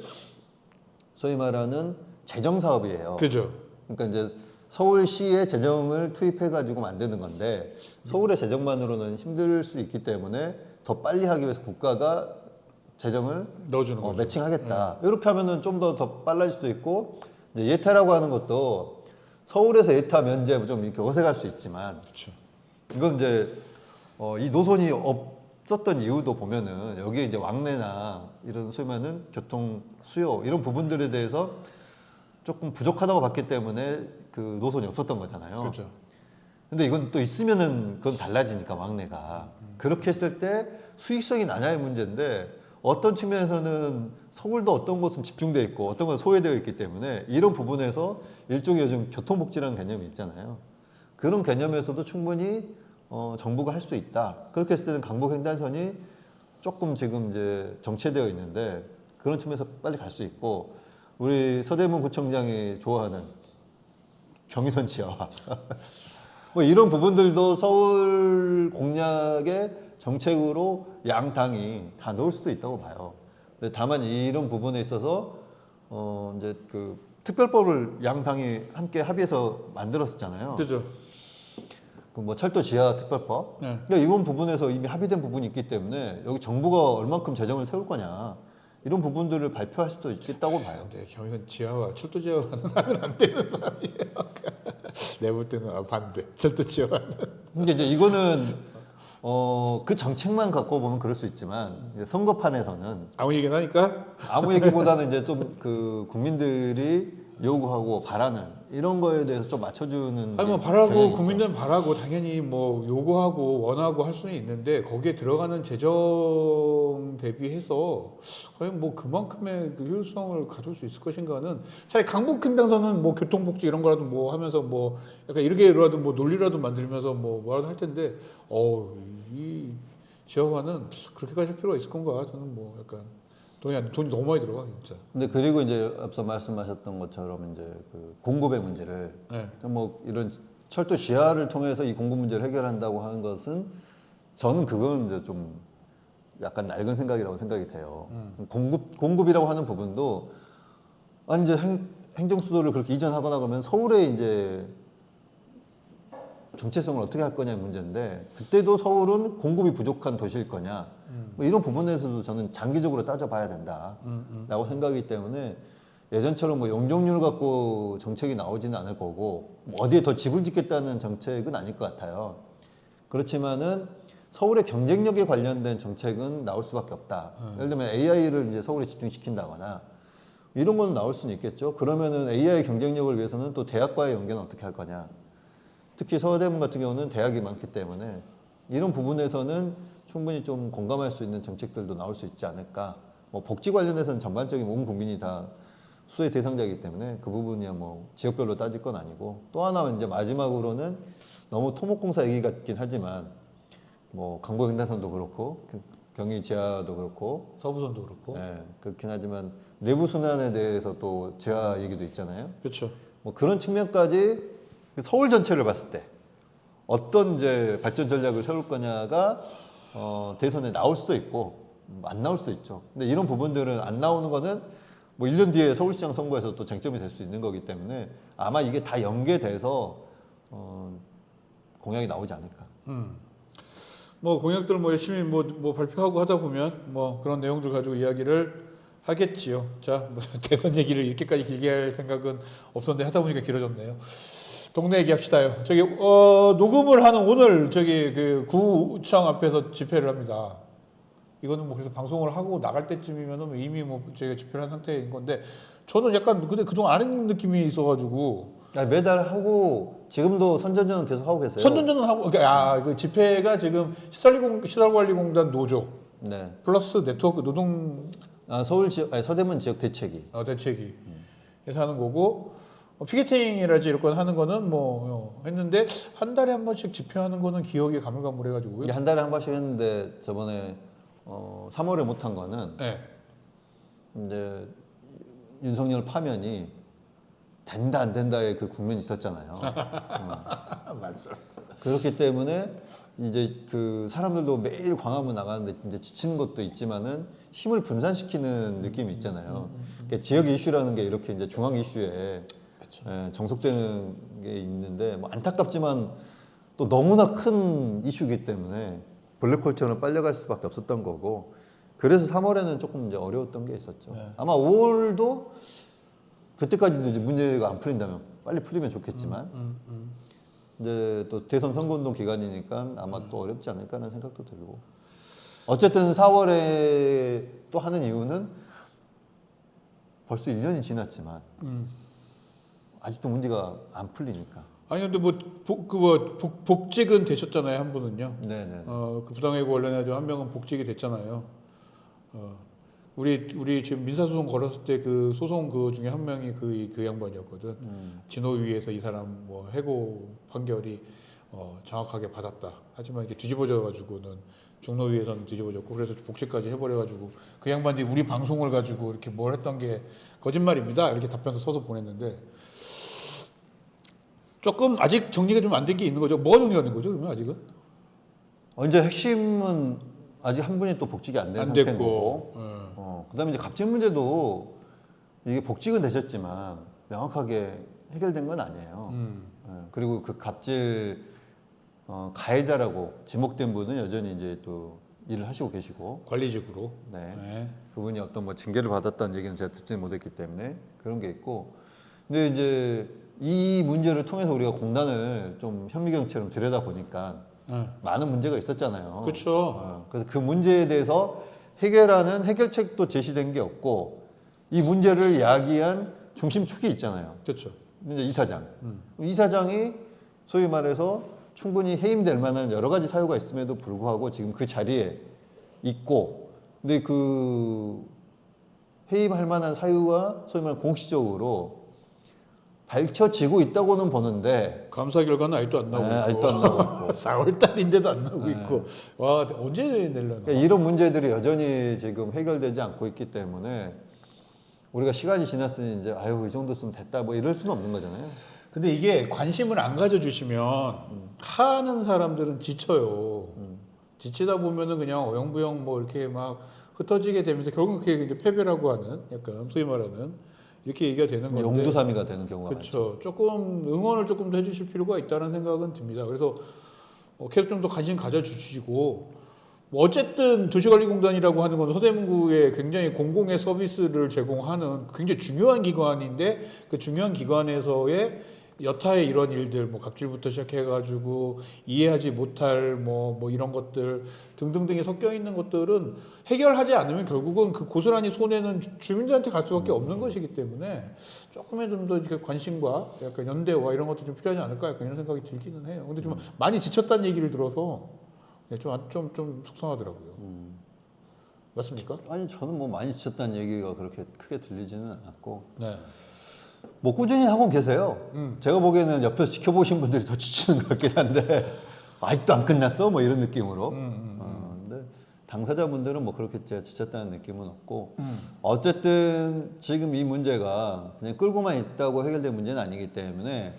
소위 말하는 재정 사업이에요. 그죠. 그러니까 이제 서울시의 재정을 투입해 가지고 만드는 건데 서울의 재정만으로는 힘들 수 있기 때문에 더 빨리 하기 위해서 국가가 재정을 넣어주는 거죠. 매칭하겠다. 이렇게 하면은 좀 더 빨라질 수도 있고 이제 예타라고 하는 것도 서울에서 예타 면제 좀 이렇게 어색할 수 있지만 그렇죠. 이건 이제 이 노선이 없었던 이유도 보면은 여기에 이제 왕래나 이런 소위 말하는 교통 수요 이런 부분들에 대해서 조금 부족하다고 봤기 때문에 그 노선이 없었던 거잖아요. 그렇죠. 근데 이건 또 있으면은 그건 달라지니까 왕래가 그렇게 했을 때 수익성이 나냐의 문제인데 어떤 측면에서는 서울도 어떤 곳은 집중되어 있고 어떤 곳은 소외되어 있기 때문에 이런 부분에서 일종의 요즘 교통복지라는 개념이 있잖아요. 그런 개념에서도 충분히 정부가 할 수 있다. 그렇게 했을 때는 강북횡단선이 조금 지금 이제 정체되어 있는데 그런 측면에서 빨리 갈 수 있고 우리 서대문 구청장이 좋아하는 경의선 지하화 뭐 이런 부분들도 서울 공약의 정책으로 양 당이 다 넣을 수도 있다고 봐요. 근데 다만 이런 부분에 있어서 이제 그 특별법을 양 당이 함께 합의해서 만들었었잖아요. 그렇죠. 그 뭐 철도 지하 특별법. 네. 그러니까 이런 부분에서 이미 합의된 부분이 있기 때문에 여기 정부가 얼만큼 재정을 태울 거냐 이런 부분들을 발표할 수도 있겠다고 봐요. 근데 경의선 지하화, 철도 지하화는 하면 안 되는 사람이에요. 내가 볼 때는 반대. 철도 지하화는. 근데 이제 이거는 그 정책만 갖고 보면 그럴 수 있지만 이제 선거판에서는 아무 얘기나 하니까. 아무 얘기보다는 이제 좀 그 국민들이 요구하고 바라는 이런 거에 대해서 좀 맞춰주는. 아니 뭐 게 바라고 경향이 국민들은 바라고 당연히 뭐 요구하고 원하고 할 수는 있는데 거기에 들어가는 재정 대비해서 과연 뭐 그만큼의 그 효율성을 가져올 수 있을 것인가는 차라리 강북횡단선은 뭐 교통복지 이런 거라도 뭐 하면서 뭐 약간 이렇게라도 뭐 논리라도 만들면서 뭐 뭐라도 할 텐데 이 지하화는 그렇게까지 할 필요가 있을 건가 저는 뭐 약간 돈이 너무 많이 들어가 진짜. 근데 그리고 이제 앞서 말씀하셨던 것처럼 이제 그 공급의 문제를 네. 뭐 이런 철도 지하를 통해서 이 공급 문제를 해결한다고 하는 것은 저는 그건 이제 좀 약간 낡은 생각이라고 생각이 돼요. 공급이라고 하는 부분도 아니 이제 행정수도를 그렇게 이전하거나 그러면 서울에 이제 정체성을 어떻게 할 거냐의 문제인데 그때도 서울은 공급이 부족한 도시일 거냐 뭐 이런 부분에서도 저는 장기적으로 따져봐야 된다라고 생각이기 때문에 예전처럼 뭐 용적률 갖고 정책이 나오지는 않을 거고 뭐 어디에 더 집을 짓겠다는 정책은 아닐 것 같아요. 그렇지만은 서울의 경쟁력에 관련된 정책은 나올 수밖에 없다. 예를 들면 AI를 이제 서울에 집중시킨다거나 이런 건 나올 수는 있겠죠. 그러면은 AI 경쟁력을 위해서는 또 대학과의 연계는 어떻게 할 거냐. 특히 서대문 같은 경우는 대학이 많기 때문에 이런 부분에서는 충분히 좀 공감할 수 있는 정책들도 나올 수 있지 않을까. 뭐 복지 관련해서는 전반적인 온 국민이 다 수혜 대상자이기 때문에 그 부분이야 뭐 지역별로 따질 건 아니고 또 하나 이제 마지막으로는 너무 토목공사 얘기 같긴 하지만 뭐 강북횡단선도 그렇고 경의 지하도 그렇고 서부선도 그렇고. 예, 그렇긴 하지만 내부 순환에 대해서 또 지하 얘기도 있잖아요. 그렇죠. 뭐 그런 측면까지 서울 전체를 봤을 때 어떤 이제 발전 전략을 세울 거냐가 대선에 나올 수도 있고 안 나올 수도 있죠. 근데 이런 부분들은 안 나오는 거는 뭐 1년 뒤에 서울시장 선거에서 또 쟁점이 될 수 있는 거기 때문에 아마 이게 다 연계돼서 공약이 나오지 않을까. 뭐 공약들 뭐 열심히 뭐 발표하고 하다 보면 뭐 그런 내용들 가지고 이야기를 하겠지요. 자, 뭐 대선 얘기를 이렇게까지 길게 할 생각은 없었는데 하다 보니까 길어졌네요. 동네 얘기합시다요. 저기 녹음을 하는 오늘 저기 그 구청 앞에서 집회를 합니다. 이거는 뭐 그래서 방송을 하고 나갈 때쯤이면은 이미 뭐 저희가 집회를 한 상태인 건데 저는 약간 근데 그동안 안 했는 느낌이 있어가지고 매달 하고 지금도 선전전은 계속 하고 계세요. 선전전은 하고 그 집회가 지금 시설관리공단 노조 네. 플러스 네트워크 노동 서울 지역 서대문 지역 대책위. 대책위 에서 하는 거고 피켓팅이라지 이런 거 하는 거는 뭐 했는데 한 달에 한 번씩 집회하는 거는 기억이 가물가물해가지고요. 이게 한 달에 한 번씩 했는데 저번에 3월에 못한 거는 네. 이제 윤석열 파면이 된다 안 된다의 그 국면이 있었잖아요. 맞아. 그렇기 때문에 이제 그 사람들도 매일 광화문 나가는데 이제 지치는 것도 있지만은 힘을 분산시키는 느낌이 있잖아요. 그러니까 지역 이슈라는 게 이렇게 이제 중앙 이슈에 정속되는 게 있는데 뭐 안타깝지만 또 너무나 큰 이슈이기 때문에 블랙홀처럼 빨려갈 수밖에 없었던 거고 그래서 3월에는 조금 이제 어려웠던 게 있었죠. 네. 아마 5월도 그때까지도 이제 문제가 안 풀린다면 빨리 풀리면 좋겠지만 이제 또 대선 선거운동 기간이니까 아마 또 어렵지 않을까라는 생각도 들고. 어쨌든 4월에 또 하는 이유는 벌써 1년이 지났지만 아직도 문제가 안 풀리니까. 아니 근데 복직은 되셨잖아요, 한 분은요. 네네. 그 부당해고 관련해서 한 명은 복직이 됐잖아요. 우리 지금 민사소송 걸었을 때 그 소송 그 중에 한 명이 그 양반이었거든. 진호위에서 이 사람 뭐 해고 판결이 정확하게 받았다. 하지만 이게 뒤집어져 가지고는 중노위에서는 뒤집어졌고 그래서 복직까지 해버려 가지고 그 양반이 우리 방송을 가지고 이렇게 뭘 했던 게 거짓말입니다. 이렇게 답변서 써서 보냈는데 조금 아직 정리가 좀 안 된 게 있는 거죠. 뭐가 정리가 된 거죠? 그러면 아직은 이제 핵심은 아직 한 분이 또 복직이 안 된 안 상태인 됐고. 거고. 그다음에 이제 갑질 문제도 이게 복직은 되셨지만 명확하게 해결된 건 아니에요. 그리고 그 갑질 가해자라고 지목된 분은 여전히 이제 또 일을 하시고 계시고. 관리직으로. 네. 네. 그분이 어떤 뭐 징계를 받았다는 얘기는 제가 듣지는 못했기 때문에 그런 게 있고. 근데 이제 이 문제를 통해서 우리가 공단을 좀 현미경처럼 들여다 보니까 많은 문제가 있었잖아요. 그렇죠. 그래서 그 문제에 대해서 해결하는 해결책도 제시된 게 없고 이 문제를 야기한 중심축이 있잖아요. 그렇죠. 이제 이사장. 이사장이 소위 말해서 충분히 해임될 만한 여러 가지 사유가 있음에도 불구하고 지금 그 자리에 있고, 근데 그 해임할 만한 사유가 소위 말해 공식적으로 밝혀지고 있다고는 보는데 감사 결과는 아직도 안 나오고 네, 있고. 아직도 안 나오고 있고 4월 달인데도 안 나오고 네. 있고. 와, 언제 내려나? 그러니까 이런 문제들이 여전히 지금 해결되지 않고 있기 때문에 우리가 시간이 지났으니 이제 아유 이 정도 쓰면 됐다 뭐 이럴 수는 없는 거잖아요. 근데 이게 관심을 안 가져주시면 하는 사람들은 지쳐요. 지치다 보면은 그냥 어영부영 뭐 이렇게 막 흩어지게 되면서 결국 그게 이제 패배라고 하는 약간 소위 말하는 이렇게 얘기가 되는 건데. 용두사미가 되는 경우가 많죠. 그렇죠. 조금 응원을 조금 더 해주실 필요가 있다는 생각은 듭니다. 그래서 계속 좀 더 관심 가져주시고 뭐 어쨌든 도시관리공단이라고 하는 건 서대문구에 굉장히 공공의 서비스를 제공하는 굉장히 중요한 기관인데 그 중요한 기관에서의 여타의 이런 일들 뭐 갑질부터 시작해가지고 이해하지 못할 뭐 이런 것들 등등등이 섞여 있는 것들은 해결하지 않으면 결국은 그 고스란히 손해는 주민들한테 갈 수밖에 없는 것이기 때문에 조금의 좀 더 이렇게 관심과 약간 연대와 이런 것도 좀 필요하지 않을까 약간 이런 생각이 들기는 해요. 근데 좀 많이 지쳤다는 얘기를 들어서 좀 속상하더라고요. 맞습니까? 아니 저는 뭐 많이 지쳤다는 얘기가 그렇게 크게 들리지는 않았고 네. 뭐 꾸준히 하고 계세요. 제가 보기에는 옆에서 지켜보신 분들이 더 지치는 것 같긴 한데 아직도 안 끝났어? 뭐 이런 느낌으로. 근데 당사자분들은 뭐 그렇게 제가 지쳤다는 느낌은 없고 어쨌든 지금 이 문제가 그냥 끌고만 있다고 해결될 문제는 아니기 때문에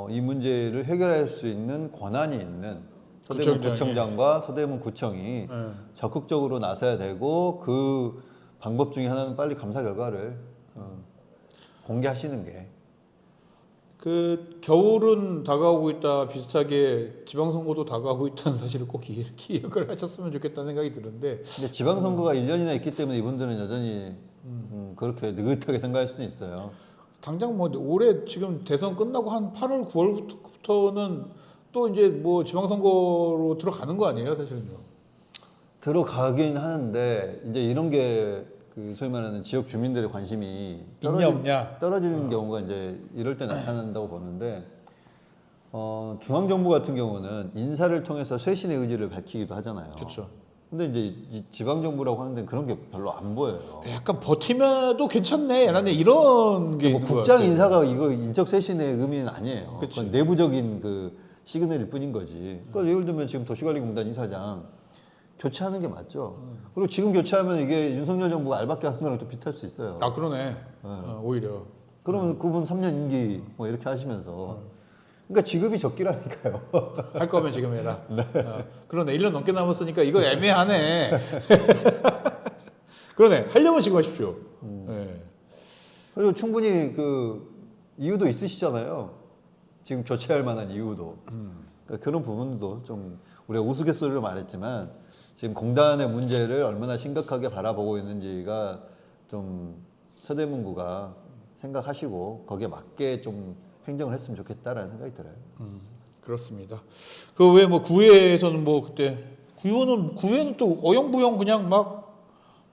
이 문제를 해결할 수 있는 권한이 있는 서대문 구청장과 서대문 구청이 적극적으로 나서야 되고 그 방법 중에 하나는 빨리 감사 결과를 공개하시는 게. 그 겨울은 다가오고 있다 비슷하게 지방선거도 다가오고 있다는 사실을 꼭 기억을 하셨으면 좋겠다는 생각이 드는데 근데 지방선거가 1년이나 있기 때문에 이분들은 여전히 그렇게 느긋하게 생각할 수는 있어요. 당장 뭐 올해 지금 대선 끝나고 한 8월 9월부터는 또 이제 뭐 지방선거로 들어가는 거 아니에요 사실은요? 들어가긴 하는데 이제 이런 게 그 소위 말하는 지역 주민들의 관심이 있냐 없냐 떨어지는 경우가 이제 이럴 때 나타난다고 보는데 중앙정부 같은 경우는 인사를 통해서 쇄신의 의지를 밝히기도 하잖아요. 그렇죠. 근데 이제 이 지방정부라고 하는 데는 그런 게 별로 안 보여요. 약간 버티면도 괜찮네 라는 이런 게 뭐 있는 것 국장 같아요. 인사가 이거 인적 쇄신의 의미는 아니에요. 그치. 그건 내부적인 그 시그널일 뿐인 거지. 그러니까 예를 들면 지금 도시관리공단 이사장 교체하는 게 맞죠. 그리고 지금 교체하면 이게 윤석열 정부가 알박기 하는 거랑 또 비슷할 수 있어요. 아 그러네. 오히려. 그러면 그분 3년 임기 뭐 이렇게 하시면서 그러니까 지급이 적기라니까요. 할 거면 지금 해라. 그러네. 1년 넘게 남았으니까 이거 애매하네. 그러네. 하려면 지금 하십시오. 네. 그리고 충분히 그 이유도 있으시잖아요. 지금 교체할 만한 이유도. 그러니까 그런 부분도 좀 우리가 우스갯소리로 말했지만 지금 공단의 문제를 얼마나 심각하게 바라보고 있는지가 좀 서대문구가 생각하시고 거기에 맞게 좀 행정을 했으면 좋겠다라는 생각이 들어요. 그렇습니다. 그 외에 뭐 구에서는 뭐 그때 구의원은 또 어영부영 그냥 막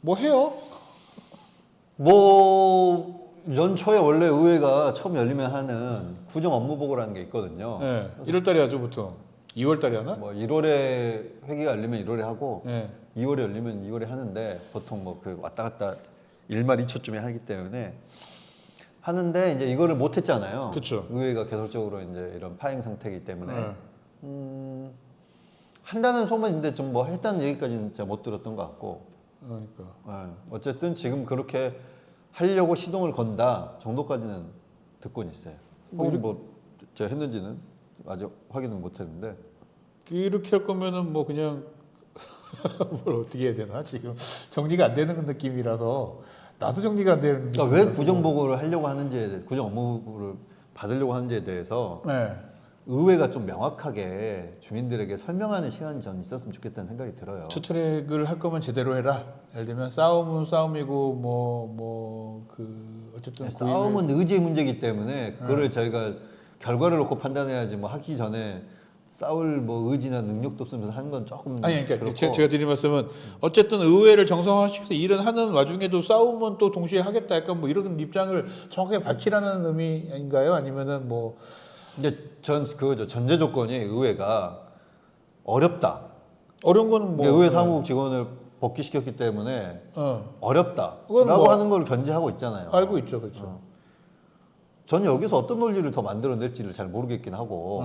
뭐 해요. 뭐 연초에 원래 의회가 처음 열리면 하는 구정 업무 보고라는 게 있거든요. 네. 1월달에 하죠 보통. 2월달에 하나? 뭐 1월에 회기가 열리면 1월에 하고 네. 2월에 열리면 2월에 하는데 보통 뭐 그 왔다 갔다 1말 2초쯤에 하기 때문에 하는데 이제 이거를 못 했잖아요. 그쵸. 의회가 계속적으로 이제 이런 파행 상태이기 때문에 네. 한다는 소문인데 좀 뭐 했다는 얘기까지는 제가 못 들었던 것 같고 그러니까. 어쨌든 지금 그렇게 하려고 시동을 건다 정도까지는 듣고는 있어요. 혹은 뭐 제가 했는지는 아직 확인은 못 했는데 이렇게 할 거면은 뭐 그냥 뭘 어떻게 해야 되나 지금 정리가 안 되는 느낌이라서 나도 정리가 안 되는. 그러니까 왜 구정 보고를 하려고 하는지에 대해 구정 업무를 받으려고 하는지에 대해서 네. 의회가 좀 명확하게 주민들에게 설명하는 시간이 전 있었으면 좋겠다는 생각이 들어요. 투트랙을 할 거면 제대로 해라. 예를 들면 싸움은 싸움이고 어쨌든 싸움은 의지의 문제이기 때문에 그거를 저희가 결과를 놓고 판단해야지 뭐 하기 전에 싸울 뭐 의지나 능력도 없으면서 하는 건 조금 아니 그러니까 그렇고. 제가 드린 말씀은 어쨌든 의회를 정상화시켜서 일은 하는 와중에도 싸움은 또 동시에 하겠다. 약간 뭐 이런 입장을 정확하게 밝히라는 의미인가요? 아니면은 뭐 이제 그거죠. 전제 조건이 의회가 어렵다. 어려운 거는 뭐 의회 사무국 직원을 복귀시켰기 때문에 어렵다라고 그건 뭐 하는 걸 견지하고 있잖아요. 알고 있죠, 그렇죠. 저는 여기서 어떤 논리를 더 만들어낼지를 잘 모르겠긴 하고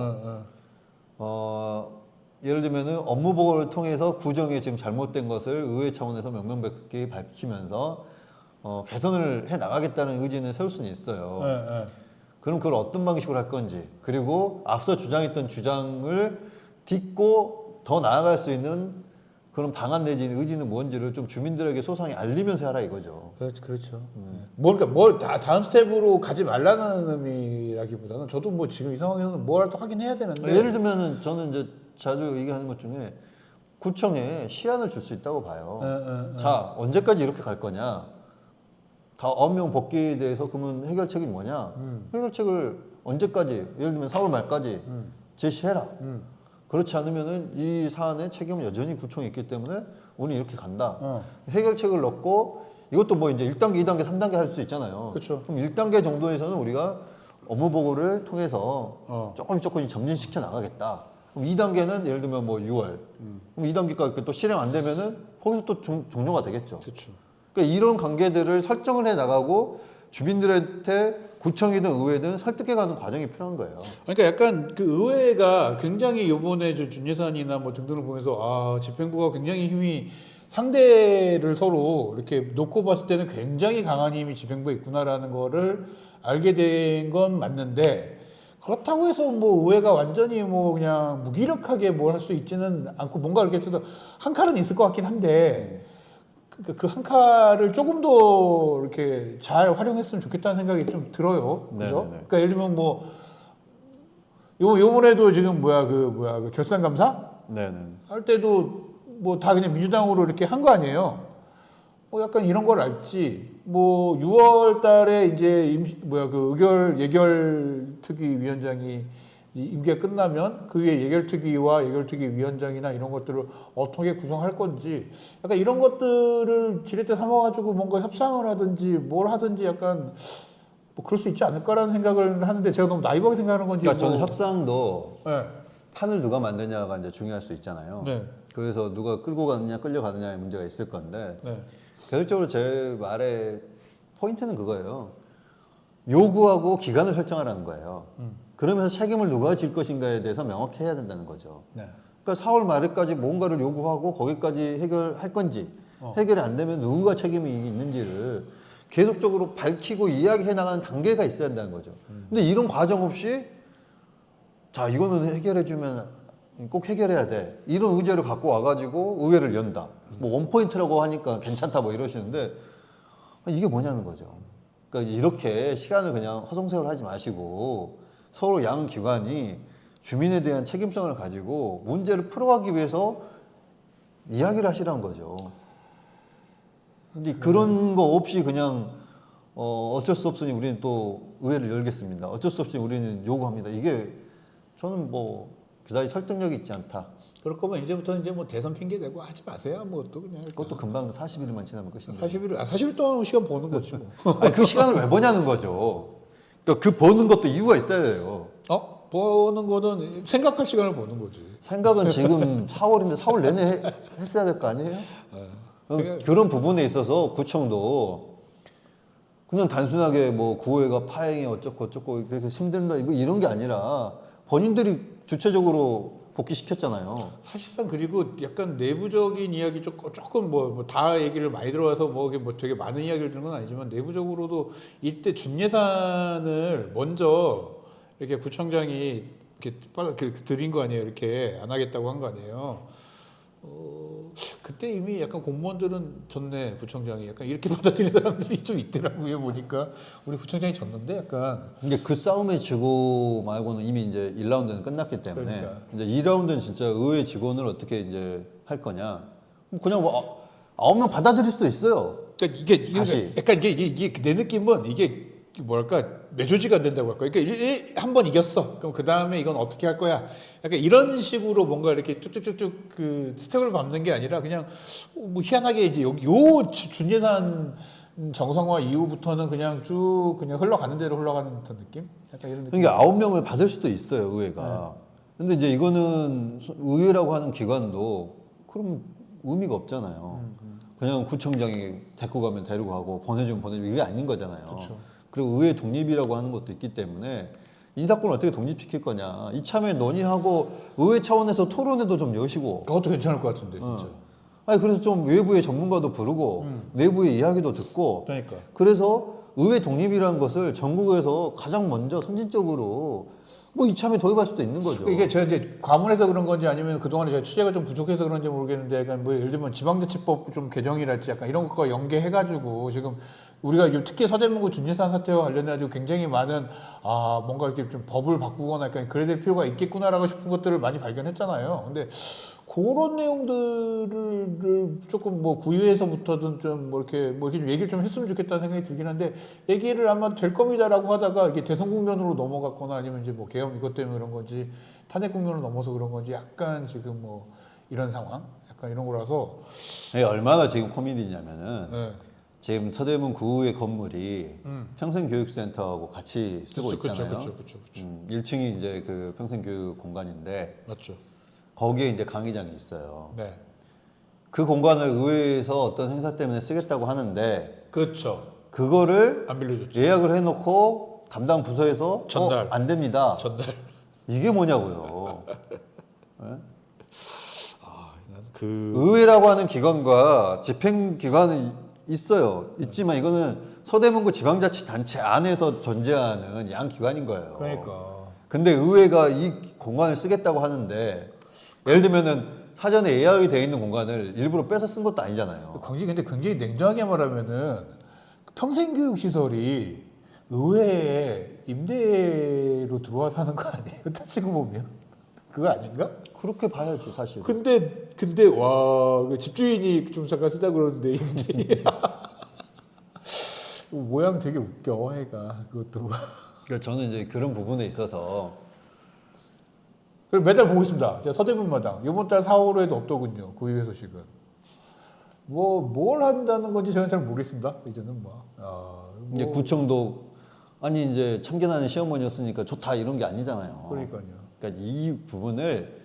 예를 들면은 업무 보고를 통해서 구정에 지금 잘못된 것을 의회 차원에서 명명백백히 밝히면서 개선을 해 나가겠다는 의지는 세울 수는 있어요. 그럼 그걸 어떤 방식으로 할 건지 그리고 앞서 주장했던 주장을 딛고 더 나아갈 수 있는 그런 방안 내지 의지는 뭔지를 좀 주민들에게 소상히 알리면서 하라 이거죠. 그렇죠. 뭘 다음 스텝으로 가지 말라는 의미라기보다는 저도 뭐 지금 이 상황에서는 뭘 또 하긴 해야 되는데 예를 들면은 저는 이제 자주 얘기하는 것 중에 구청에 시한을 줄 수 있다고 봐요. 자, 언제까지 이렇게 갈 거냐? 다 업무 복귀에 대해서 그러면 해결책이 뭐냐? 해결책을 언제까지? 예를 들면 4월 말까지 제시해라. 그렇지 않으면은 이 사안의 책임은 여전히 구청에 있기 때문에 오늘 이렇게 간다. 해결책을 넣고 이것도 뭐 이제 1단계, 2단계, 3단계 할 수 있잖아요. 그렇죠. 그럼 1단계 정도에서는 우리가 업무 보고를 통해서 조금씩 점진시켜 나가겠다. 그럼 2단계는 예를 들면 뭐 6월. 그럼 2단계까지 또 실행 안 되면은 거기서 또 종료가 되겠죠. 그렇죠. 그러니까 이런 관계들을 설정을 해 나가고 주민들한테 구청이든 의회든 설득해가는 과정이 필요한 거예요. 그러니까 약간 그 의회가 굉장히 이번에 준 예산이나 뭐 등등을 보면서 집행부가 굉장히 힘이 상대를 서로 이렇게 놓고 봤을 때는 굉장히 강한 힘이 집행부에 있구나라는 거를 알게 된 건 맞는데 그렇다고 해서 뭐 의회가 완전히 뭐 그냥 무기력하게 뭘 할 수 있지는 않고 뭔가 이렇게 해도 한 칼은 있을 것 같긴 한데 그 한 칼을 조금 더 이렇게 잘 활용했으면 좋겠다는 생각이 좀 들어요. 그죠? 네네네. 그러니까 예를 들면 뭐 요번에도 지금 그 결산감사 네네. 할 때도 뭐 다 그냥 민주당으로 이렇게 한 거 아니에요. 약간 이런 걸 알지. 뭐 6월 달에 이제 그 예결특위 위원장이 임기가 끝나면 그 위에 예결특위와 예결특위 위원장이나 이런 것들을 어떻게 구성할 건지 약간 이런 것들을 지렛대 삼아가지고 뭔가 협상을 하든지 뭘 하든지 약간 뭐 그럴 수 있지 않을까라는 생각을 하는데 제가 너무 나이브하게 생각하는 건지. 그러니까 저는 협상도 네. 판을 누가 만드냐가 이제 중요할 수 있잖아요. 네. 그래서 누가 끌고 가느냐 끌려가느냐의 문제가 있을 건데 네. 계속적으로 제 말의 포인트는 그거예요. 요구하고 기간을 설정하라는 거예요. 그러면서 책임을 누가 질 것인가에 대해서 명확히 해야 된다는 거죠. 네. 그러니까 4월 말까지 뭔가를 요구하고 거기까지 해결할 건지 해결이 안 되면 누가 책임이 있는지를 계속적으로 밝히고 이야기해 나가는 단계가 있어야 한다는 거죠. 근데 이런 과정 없이 자 이거는 해결해주면 꼭 해결해야 돼. 이런 의제를 갖고 와가지고 의회를 연다. 뭐 원포인트라고 하니까 괜찮다 뭐 이러시는데 이게 뭐냐는 거죠. 그러니까 이렇게 시간을 그냥 허송세월하지 마시고 서로 양 기관이 주민에 대한 책임성을 가지고 문제를 풀어가기 위해서 이야기를 하시라는 거죠. 근데 그런 거 없이 그냥 어쩔 수 없으니 우리는 또 의회를 열겠습니다. 어쩔 수 없이 우리는 요구합니다. 이게 저는 뭐 그다지 설득력이 있지 않다. 그럴 거면 이제부터 이제 뭐 대선 핑계 대고 하지 마세요. 아무것도 그냥. 그것도 금방 40일만 지나면 끝인데. 40일 동안 시간 버는 거지 뭐. 아니, 그 시간을 왜 보냐는 거죠. 그러니까 그 버는 것도 이유가 있어야 돼요. 버는 거는 생각할 시간을 버는 거지. 생각은 지금 4월인데 4월 내내 했어야 될 거 아니에요? 그런 부분에 있어서 구청도 그냥 단순하게 뭐 구호회가 파행이 어쩌고 이렇게 힘든다 이런 게 아니라 본인들이 주체적으로 복귀시켰잖아요. 사실상 그리고 약간 내부적인 이야기 조금 뭐 다 얘기를 많이 들어와서 뭐 되게 많은 이야기를 듣는 건 아니지만 내부적으로도 이때 준예산을 먼저 이렇게 구청장이 이렇게 드린 거 아니에요. 이렇게 안 하겠다고 한 거 아니에요. 그때 이미 약간 공무원들은 졌네, 구청장이. 약간 이렇게 받아들이는 사람들이 좀 있더라고요. 보니까 우리 구청장이 졌는데 약간. 근데 그 싸움에 지고 말고는 이미 이제 1라운드는 끝났기 때문에 그러니까. 이제 2라운드는 진짜 의회 직원을 어떻게 이제 할 거냐. 그냥 뭐 9명 받아들일 수도 있어요. 그러니까 이게 다시. 약간 이게 내 느낌은 이게 뭐랄까 매조지가 안 된다고 할까. 그러니까 한 번 이겼어. 그럼 그 다음에 이건 어떻게 할 거야. 약간 이런 식으로 뭔가 이렇게 쭉쭉쭉쭉 그 스텝을 밟는 게 아니라 그냥 뭐 희한하게 이제 요 준예산 정상화 이후부터는 그냥 쭉 그냥 흘러가는 대로 흘러가는 듯한 느낌. 약간 이런 느낌. 그러니까 9명을 받을 수도 있어요, 의회가. 근데 이제 이거는 의회라고 하는 기관도 그럼 의미가 없잖아요. 그냥 구청장이 데리고 가면 데리고 가고 보내주면 보내주고 이게 아닌 거잖아요. 그렇죠. 그리고 의회 독립이라고 하는 것도 있기 때문에 인사권을 어떻게 독립시킬 거냐. 이참에 논의하고 의회 차원에서 토론회도 좀 여시고. 그것도 괜찮을 것 같은데 진짜. 아니 그래서 좀 외부의 전문가도 부르고 내부의 이야기도 듣고. 그러니까. 그래서 의회 독립이라는 것을 전국에서 가장 먼저 선진적으로 뭐 이참에 도입할 수도 있는 거죠. 이게 제가 이제 과문해서 그런 건지 아니면 그동안에 제가 취재가 좀 부족해서 그런지 모르겠는데 약간 뭐 예를 들면 지방자치법 좀 개정이랄지 약간 이런 것과 연계해가지고 지금 우리가 특히 서대문구 준예산 사태와 관련해가지고 굉장히 많은 뭔가 이렇게 좀 법을 바꾸거나 약간 그래야 될 필요가 있겠구나라고 싶은 것들을 많이 발견했잖아요. 근데 그런 내용들을 조금 뭐 구의회에서부터든 좀 뭐 이렇게 좀 얘기를 좀 했으면 좋겠다는 생각이 들긴 한데 얘기를 아마 될 겁니다라고 하다가 이게 대선 국면으로 넘어갔거나 아니면 이제 뭐 계엄 이것 때문에 그런 건지 탄핵 국면으로 넘어서 그런 건지 약간 지금 뭐 이런 상황 약간 이런 거라서 이게 얼마나 지금 코미디냐면은 네. 지금 서대문 구의 건물이 평생교육센터하고 같이 쓰고 있잖아요. 그렇죠. 1층이 이제 그 평생교육 공간인데 맞죠. 거기에 이제 강의장이 있어요. 네. 그 공간을 의회에서 어떤 행사 때문에 쓰겠다고 하는데 그렇죠. 그거를 안 빌려줬죠. 예약을 해놓고 담당 부서에서 전날. 안 됩니다. 전날. 이게 뭐냐고요. 네? 그 의회라고 하는 기관과 집행기관은 있어요. 있지만 이거는 서대문구 지방자치단체 안에서 존재하는 양 기관인 거예요. 그러니까. 근데 의회가 이 공간을 쓰겠다고 하는데 예를 들면은 사전에 예약이 돼 있는 공간을 일부러 뺏어 쓴 것도 아니잖아요. 근데 굉장히 냉정하게 말하면은 평생교육 시설이 의회에 임대로 들어와서 하는 거 아니에요? 따지고 보면 그거 아닌가? 그렇게 봐야죠, 사실. 근데 와, 그 집주인이 좀 잠깐 쓰자 그러는데 임대 모양 되게 웃겨, 애가 그것도. 그러니까 저는 이제 그런 부분에 있어서 그리고 매달 보고 있습니다. 제가 서대문마당 이번 달 4, 5월에도 없더군요. 구의회 소식은. 뭘 한다는 건지 저는 잘 모르겠습니다. 이제는 이제 구청도 아니 이제 참견하는 시어머니였으니까 좋다 이런 게 아니잖아요. 그러니까요. 그러니까 이 부분을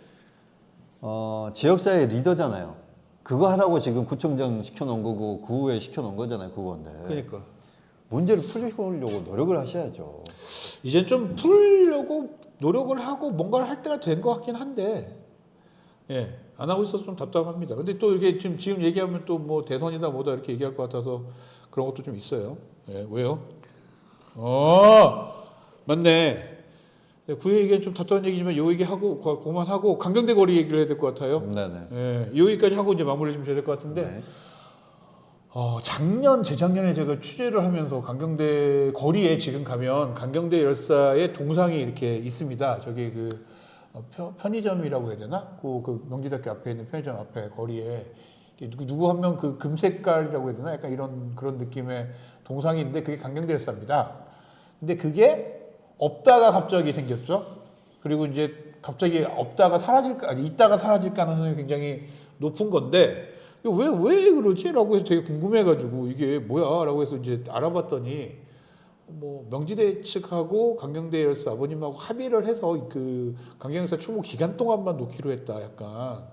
지역사회 리더잖아요. 그거 하라고 지금 구청장 시켜놓은 거고 구의회 시켜놓은 거잖아요. 그건데. 그러니까. 문제를 풀려고 노력을 하셔야죠. 이제 좀 풀려고 노력을 하고 뭔가를 할 때가 된 것 같긴 한데, 예, 안 하고 있어서 좀 답답합니다. 근데 또 이게 지금 얘기하면 또 뭐 대선이다 뭐다 이렇게 얘기할 것 같아서 그런 것도 좀 있어요. 예, 왜요? 맞네. 그 얘기는 좀 답답한 얘기지만 요 얘기하고 그만하고 강경대 거리 얘기를 해야 될 것 같아요. 네네. 예, 이 얘기까지 하고 이제 마무리 좀 해야 될 것 같은데. 네. 재작년에 제가 취재를 하면서 강경대 거리에 지금 가면 강경대 열사의 동상이 이렇게 있습니다. 저기 그 편의점이라고 해야 되나? 그 명지대학교 앞에 있는 편의점 앞에 거리에 누구 한 명 그 금색깔이라고 해야 되나? 약간 이런 그런 느낌의 동상이 있는데 그게 강경대 열사입니다. 근데 그게 없다가 갑자기 생겼죠. 그리고 이제 갑자기 없다가 있다가 사라질 가능성이 굉장히 높은 건데 이거 왜 그러지?라고 해서 되게 궁금해가지고 이게 뭐야?라고 해서 이제 알아봤더니 뭐 명지대 측하고 강경대 열사 아버님하고 합의를 해서 그 강경 열사 추모 기간 동안만 놓기로 했다. 약간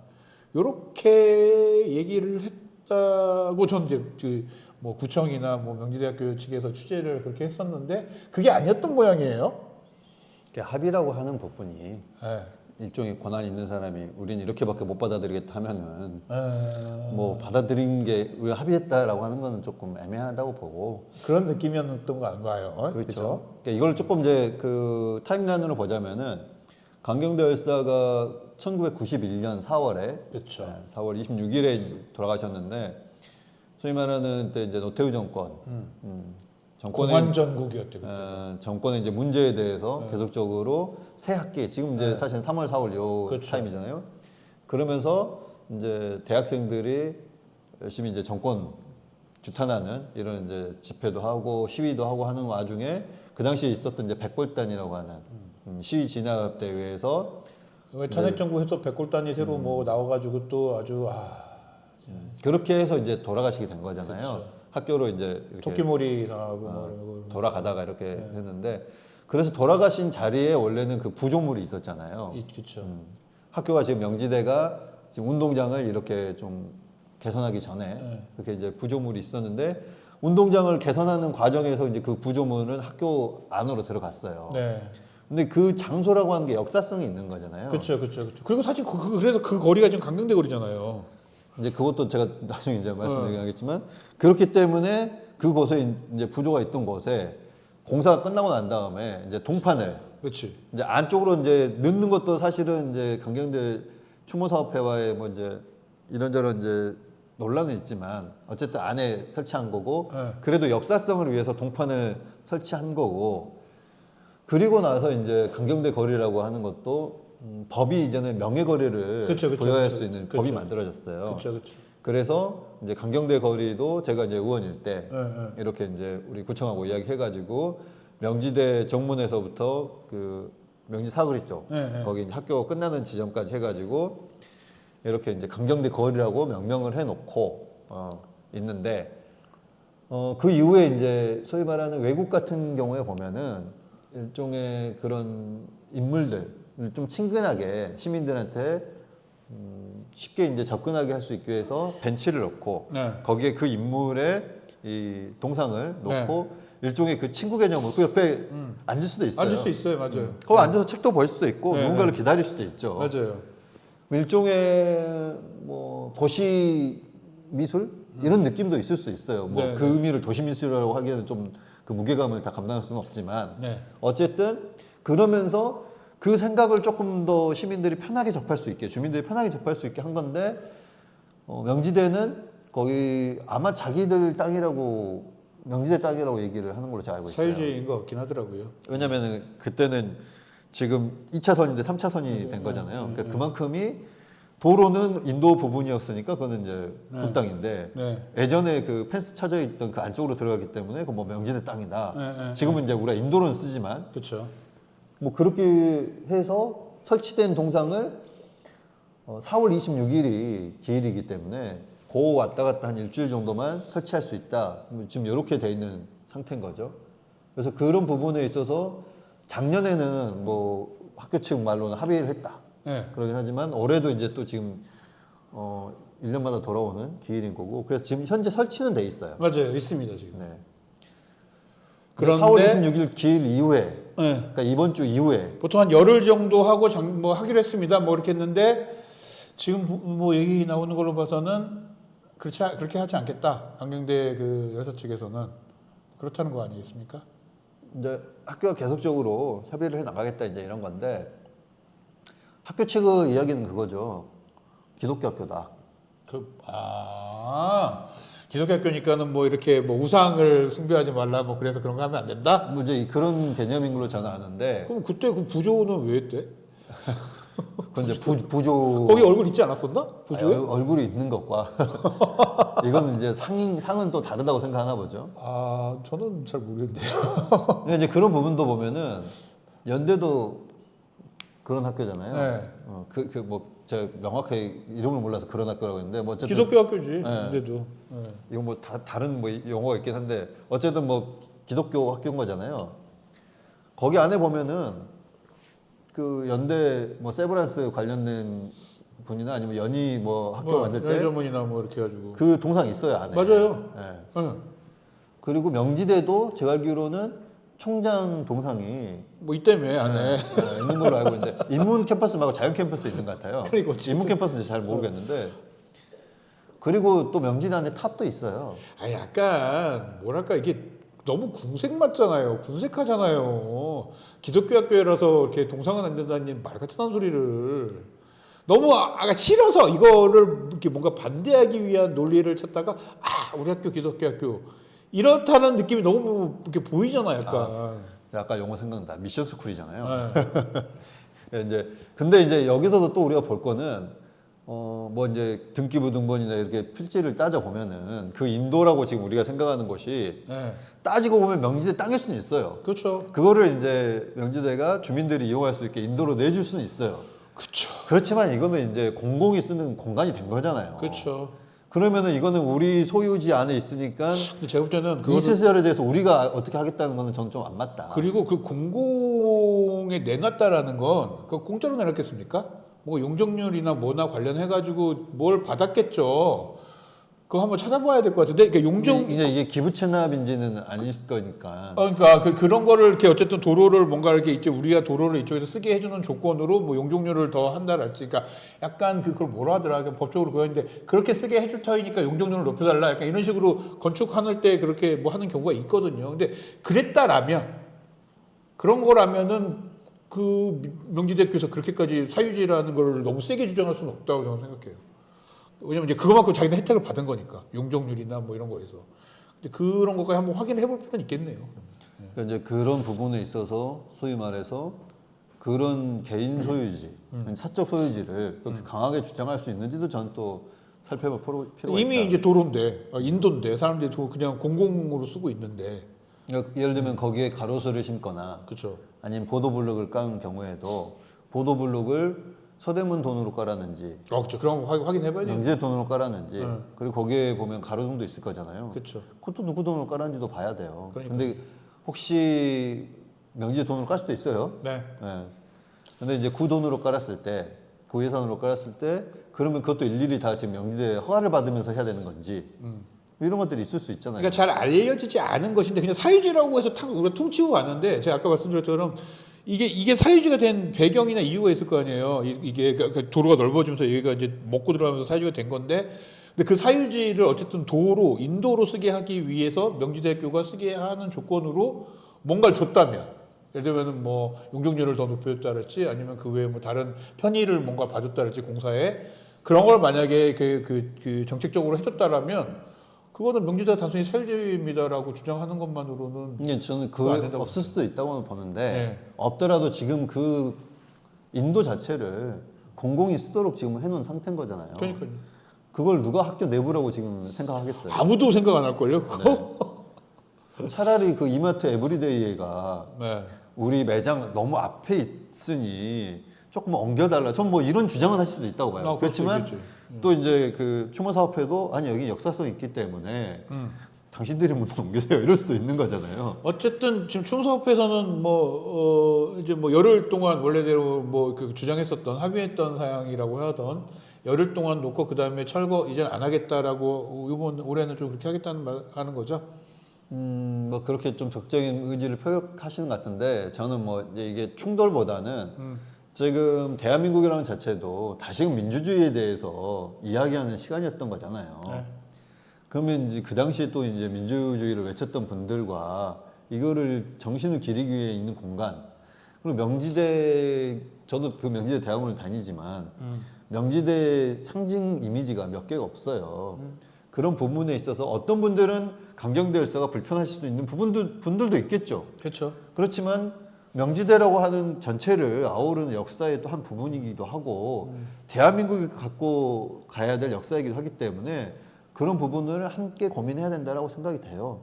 요렇게 얘기를 했다고 전 이제 그 뭐 구청이나 뭐 명지대학교 측에서 취재를 그렇게 했었는데 그게 아니었던 모양이에요. 합의라고 하는 부분이 네. 일종의 권한이 있는 사람이 우린 이렇게밖에 못 받아들이겠다 하면은 뭐 네. 받아들인 게 우리가 합의했다라고 하는 거는 조금 애매하다고 보고 그런 느낌이었던 거 안 봐요. 그렇죠. 그러니까 이걸 조금 이제 그 타임라인으로 보자면은 강경대 열사가 1991년 4월에 그렇죠. 4월 26일에 돌아가셨는데 소위 말하는 때 이제 노태우 정권 정권의 공안전국이었대 그때. 정권의 이제 문제에 대해서 네. 계속적으로 새 학기 지금 이제 사실 3월 4월 요 그렇죠. 타임이잖아요. 그러면서 이제 대학생들이 열심히 이제 정권 규탄하는 이런 이제 집회도 하고 시위도 하고 하는 와중에 그 당시에 있었던 이제 백골단이라고 하는 시위 진압 대회에서 왜 탄핵 정부에서 백골단이 새로 뭐 나와가지고 또 아주 그렇게 해서 이제 돌아가시게 된 거잖아요. 그렇죠. 학교로 이제 이렇게 토끼몰이 당하고 뭐 이런 거. 돌아가다가 이렇게 했는데 그래서 돌아가신 자리에 원래는 그 부조물이 있었잖아요. 그렇죠. 학교가 지금 명지대가 지금 운동장을 이렇게 좀 개선하기 전에 그렇게 이제 부조물이 있었는데 운동장을 개선하는 과정에서 이제 그 부조물은 학교 안으로 들어갔어요. 네. 근데 그 장소라고 하는 게 역사성이 있는 거잖아요. 그렇죠. 그리고 사실 그래서 그 거리가 지금 강경대 거리잖아요. 이제 그것도 제가 나중에 이제 말씀드리겠지만 그렇기 때문에 그곳에 이제 부조가 있던 곳에 공사가 끝나고 난 다음에 이제 동판을 그렇지. 이제 안쪽으로 이제 넣는 것도 사실은 이제 강경대 추모사업회와의 뭐 이제 이런저런 이제 논란은 있지만 어쨌든 안에 설치한 거고 그래도 역사성을 위해서 동판을 설치한 거고 그리고 나서 이제 강경대 거리라고 하는 것도 법이 이전에 명예거리를 부여할 수 있는 법이 만들어졌어요. 그렇죠. 그래서 이제 강경대 거리도 제가 이제 의원일 때 이렇게 이제 우리 구청하고 이야기해가지고 명지대 정문에서부터 그 명지 사거리 쪽 거기 이제 학교 끝나는 지점까지 해가지고 이렇게 이제 강경대 거리라고 명명을 해놓고 있는데 그 이후에 이제 소위 말하는 외국 같은 경우에 보면은 일종의 그런 인물들 좀 친근하게 시민들한테 쉽게 이제 접근하게 할 수 있기 위해서 벤치를 놓고 거기에 그 인물의 이 동상을 놓고 일종의 그 친구 개념으로 그 옆에 앉을 수도 있어요. 앉을 수 있어요, 맞아요. 거기 앉아서 책도 볼 수도 있고 누군가를 기다릴 수도 있죠. 맞아요. 일종의 뭐 도시 미술 이런 느낌도 있을 수 있어요. 뭐 그 의미를 도시 미술이라고 하기에는 좀 그 무게감을 다 감당할 수는 없지만 어쨌든 그러면서 그 생각을 조금 더 시민들이 편하게 접할 수 있게 주민들이 편하게 접할 수 있게 한 건데 명지대는 거기 아마 자기들 땅이라고 명지대 땅이라고 얘기를 하는 걸로 제가 알고 있어요. 사유지인 것 같긴 하더라고요. 왜냐면은 그때는 지금 2차선인데 3차선이 된 거잖아요. 그러니까 그만큼이 도로는 인도 부분이었으니까 그거는 이제 구 땅인데 예전에 그 펜스 쳐져 있던 그 안쪽으로 들어가기 때문에 그 뭐 명지대 땅이다. 지금은 이제 우리가 인도로는 쓰지만 그렇죠. 뭐 그렇게 해서 설치된 동상을 4월 26일이 기일이기 때문에 그 왔다 갔다 한 일주일 정도만 설치할 수 있다. 지금 이렇게 돼 있는 상태인 거죠. 그래서 그런 부분에 있어서 작년에는 뭐 학교 측 말로는 합의를 했다. 그러긴 하지만 올해도 이제 또 지금 1년마다 돌아오는 기일인 거고 그래서 지금 현재 설치는 돼 있어요. 맞아요. 있습니다, 지금. 네. 그런데 4월 26일 기일 이후에 그러니까 이번 주 이후에 보통 한 열흘 정도 하고 뭐 하기로 했습니다. 뭐 이렇게 했는데 지금 뭐 얘기 나오는 걸로 봐서는 그렇게 하지 않겠다. 강경대 그 열사 측에서는 그렇다는 거 아니겠습니까? 이제 학교가 계속적으로 협의를 해 나가겠다 이제 이런 건데 학교 측의 이야기는 그거죠. 기독교 학교다. 기독교 학교니까는 뭐 이렇게 뭐 우상을 숭배하지 말라 뭐 그래서 그런 거 하면 안 된다? 뭐 이제 그런 개념인 걸로 저는 아는데. 그럼 그때 그 부조는 왜 했대? 그건 이제 부조. 거기 얼굴 있지 않았었나? 부조에? 아니, 얼굴이 있는 것과 이거는 이제 상은 또 다르다고 생각하나 보죠. 저는 잘 모르겠는데요. 근데 이제 그런 부분도 보면은 연대도 그런 학교잖아요. 네. 뭐 제가 명확하게 이름을 몰라서 그런 학교라고 했는데 뭐 어쨌든 기독교 학교지. 네. 근데도. 네. 이거 뭐 다른 뭐 용어가 있긴 한데 어쨌든 뭐 기독교 학교인 거잖아요. 거기 안에 보면은 그 연대 뭐 세브란스 관련된 분이나 아니면 연희 뭐 학교 만들 때 연희전문이나 뭐 이렇게 해가지고. 그 동상 있어요 안에. 맞아요. 네. 네. 그리고 명지대도 제가 알기로는 총장 동상이 뭐 이때문에 안에. 있는 걸로 알고 있는데 인문 캠퍼스 말고 자연 캠퍼스 있는 것 같아요. 그러니까 어쨌든. 인문 캠퍼스인지 잘 모르겠는데 그리고 또 명지대 안에 탑도 있어요. 아 약간 뭐랄까 이게 너무 궁색 맞잖아요. 군색하잖아요. 기독교 학교라서 이렇게 동상은 안 된다는 말 같은 한 소리를 너무 싫어서 이거를 이렇게 뭔가 반대하기 위한 논리를 찾다가 우리 학교 기독교 학교 이렇다는 느낌이 너무 이렇게 보이잖아요. 약간. 아까 용어 생각난다. 미션 스쿨이잖아요. 네. 이제 근데 이제 여기서도 또 우리가 볼 거는 뭐 이제 등기부 등본이나 이렇게 필지를 따져 보면은 그 인도라고 지금 우리가 생각하는 곳이 네. 따지고 보면 명지대 땅일 수는 있어요. 그렇죠. 그거를 이제 명지대가 주민들이 이용할 수 있게 인도로 내줄 수는 있어요. 그렇죠. 그렇지만 이거는 이제 공공이 쓰는 공간이 된 거잖아요. 그렇죠. 그러면은 이거는 우리 소유지 안에 있으니까 근데 제가 볼 때는 이 시설에 대해서 우리가 어떻게 하겠다는 거는 저는 좀 안 맞다. 그리고 그 공공에 내놨다라는 건 그 공짜로 내놨겠습니까? 뭐 용적률이나 뭐나 관련해 가지고 뭘 받았겠죠. 그거 한번 찾아봐야 될 것 같은데, 그러니까 용적 이제 이게 기부 체납인지는 아닐 거니까. 그러니까 그런 거를 이렇게 어쨌든 도로를 뭔가 이렇게 이제 우리가 도로를 이쪽에서 쓰게 해주는 조건으로 뭐 용적률을 더 한다랄지, 그러니까 약간 그걸 뭐라 하더라, 그러니까 법적으로 그거 있는데 그렇게 쓰게 해줄 터이니까 용적률을 높여달라, 약간 이런 식으로 건축하는 때 그렇게 뭐 하는 경우가 있거든요. 근데 그랬다라면 그런 거라면은 그 명지대교에서 그렇게까지 사유지라는 걸 너무 세게 주장할 수는 없다고 저는 생각해요. 왜냐면 이제 그거만큼 자기는 혜택을 받은 거니까 용적률이나 뭐 이런 거에서. 근데 그런 것까지 한번 확인해 볼 필요는 있겠네요. 그러니까 이제 그런 부분에 있어서 소위 말해서 그런 개인 소유지, 사적 소유지를 그렇게 강하게 주장할 수 있는지도 저는 또 살펴볼 필요가 이미 있다. 이제 도로인데, 인도인데 사람들이 그냥 공공으로 쓰고 있는데. 그러니까 예를 들면 거기에 가로수를 심거나 그렇죠. 아니면 보도블록을 깐 경우에도 보도블록을 서대문 돈으로 깔았는지 그렇죠. 그럼 확인해봐야 돼요. 명지대 돈으로 깔았는지 그리고 거기에 보면 가로등도 있을 거잖아요. 그렇죠. 그것도 누구 돈으로 깔았는지도 봐야 돼요. 그러니까요. 근데 혹시 명지대 돈으로 깔 수도 있어요. 네. 예. 근데 이제 구 돈으로 깔았을 때, 구 예산으로 깔았을 때, 그러면 그것도 일일이 다 지금 명지대 허가를 받으면서 해야 되는 건지, 이런 것들이 있을 수 있잖아요. 그러니까 잘 알려지지 않은 것인데 그냥 사유지라고 해서 우리가 퉁치고 왔는데, 제가 아까 말씀드렸던 것처럼 이게 사유지가 된 배경이나 이유가 있을 거 아니에요. 이게 그러니까 도로가 넓어지면서 여기가 이제 먹고 들어가면서 사유지가 된 건데, 근데 그 사유지를 어쨌든 도로, 인도로 쓰게 하기 위해서 명지대교가 쓰게 하는 조건으로 뭔가를 줬다면, 예를 들면 뭐 용적률을 더 높여줬다랄지, 아니면 그 외에 뭐 다른 편의를 뭔가 봐줬다랄지 공사에, 그런 걸 만약에 그 정책적으로 해줬다라면 그거는 명지대가 단순히 사유지입니다라고 주장하는 것만으로는. 이게 저는 그거 안 그 된다고 없을 수도 있다고 보는데 네. 없더라도 지금 그 인도 자체를 공공이 쓰도록 지금 해놓은 상태인 거잖아요. 그러니까요. 그걸 누가 학교 내부라고 지금 생각하겠어요? 아무도 생각 안 할 걸요. 그거. 차라리 그 이마트 에브리데이가 네. 우리 매장 너무 앞에 있으니 조금 옮겨달라. 전 뭐 이런 주장은 하실 수도 있다고 봐요. 그렇지만 또 이제 그 추모 사업회도 아니 여기 역사성이 있기 때문에 당신들이 문을 옮기세요 이럴 수도 있는 거잖아요. 어쨌든 지금 충사업에서는 이제 뭐 열흘 동안 원래대로 뭐 그 주장했었던 합의했던 사항이라고 하던 열흘 동안 놓고 그 다음에 철거 이제 안 하겠다라고 이번 올해는 좀 그렇게 하겠다는 말 하는 거죠. 뭐 그렇게 좀 적극적인 의지를 표현하시는 것 같은데 저는 뭐 이게 충돌보다는 지금 대한민국이라는 자체도 다시금 민주주의에 대해서 이야기하는 시간이었던 거잖아요. 네. 그러면 이제 그 당시에 또 이제 민주주의를 외쳤던 분들과 이거를 정신을 기리기 위해 있는 공간. 그리고 명지대, 저도 그 명지대 대학원을 다니지만 명지대 상징 이미지가 몇 개가 없어요. 그런 부분에 있어서 어떤 분들은 강경대 열사가 불편하실 수 있는 분들도 있겠죠. 그렇죠. 그렇지만 명지대라고 하는 전체를 아우르는 역사의 또 한 부분이기도 하고 대한민국이 갖고 가야 될 역사이기도 하기 때문에 그런 부분을 함께 고민해야 된다라고 생각이 돼요.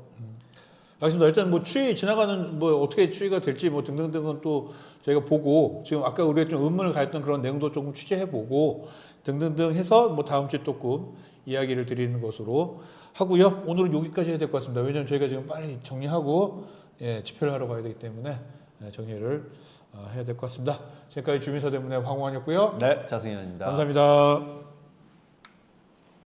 알겠습니다. 일단 뭐 추이 지나가는 뭐 어떻게 추이가 될지 뭐 등등등은 또 저희가 보고 지금 아까 우리가 좀 의문을 가했던 그런 내용도 조금 취재해보고 등등등 해서 뭐 다음 주에 조금 이야기를 드리는 것으로 하고요. 오늘은 여기까지 해야 될 것 같습니다. 왜냐하면 저희가 지금 빨리 정리하고 집회를 하러 가야 되기 때문에 정리를 해야 될 것 같습니다. 지금까지 주민서대문의 황호환이었고요. 네, 자승현입니다. 감사합니다.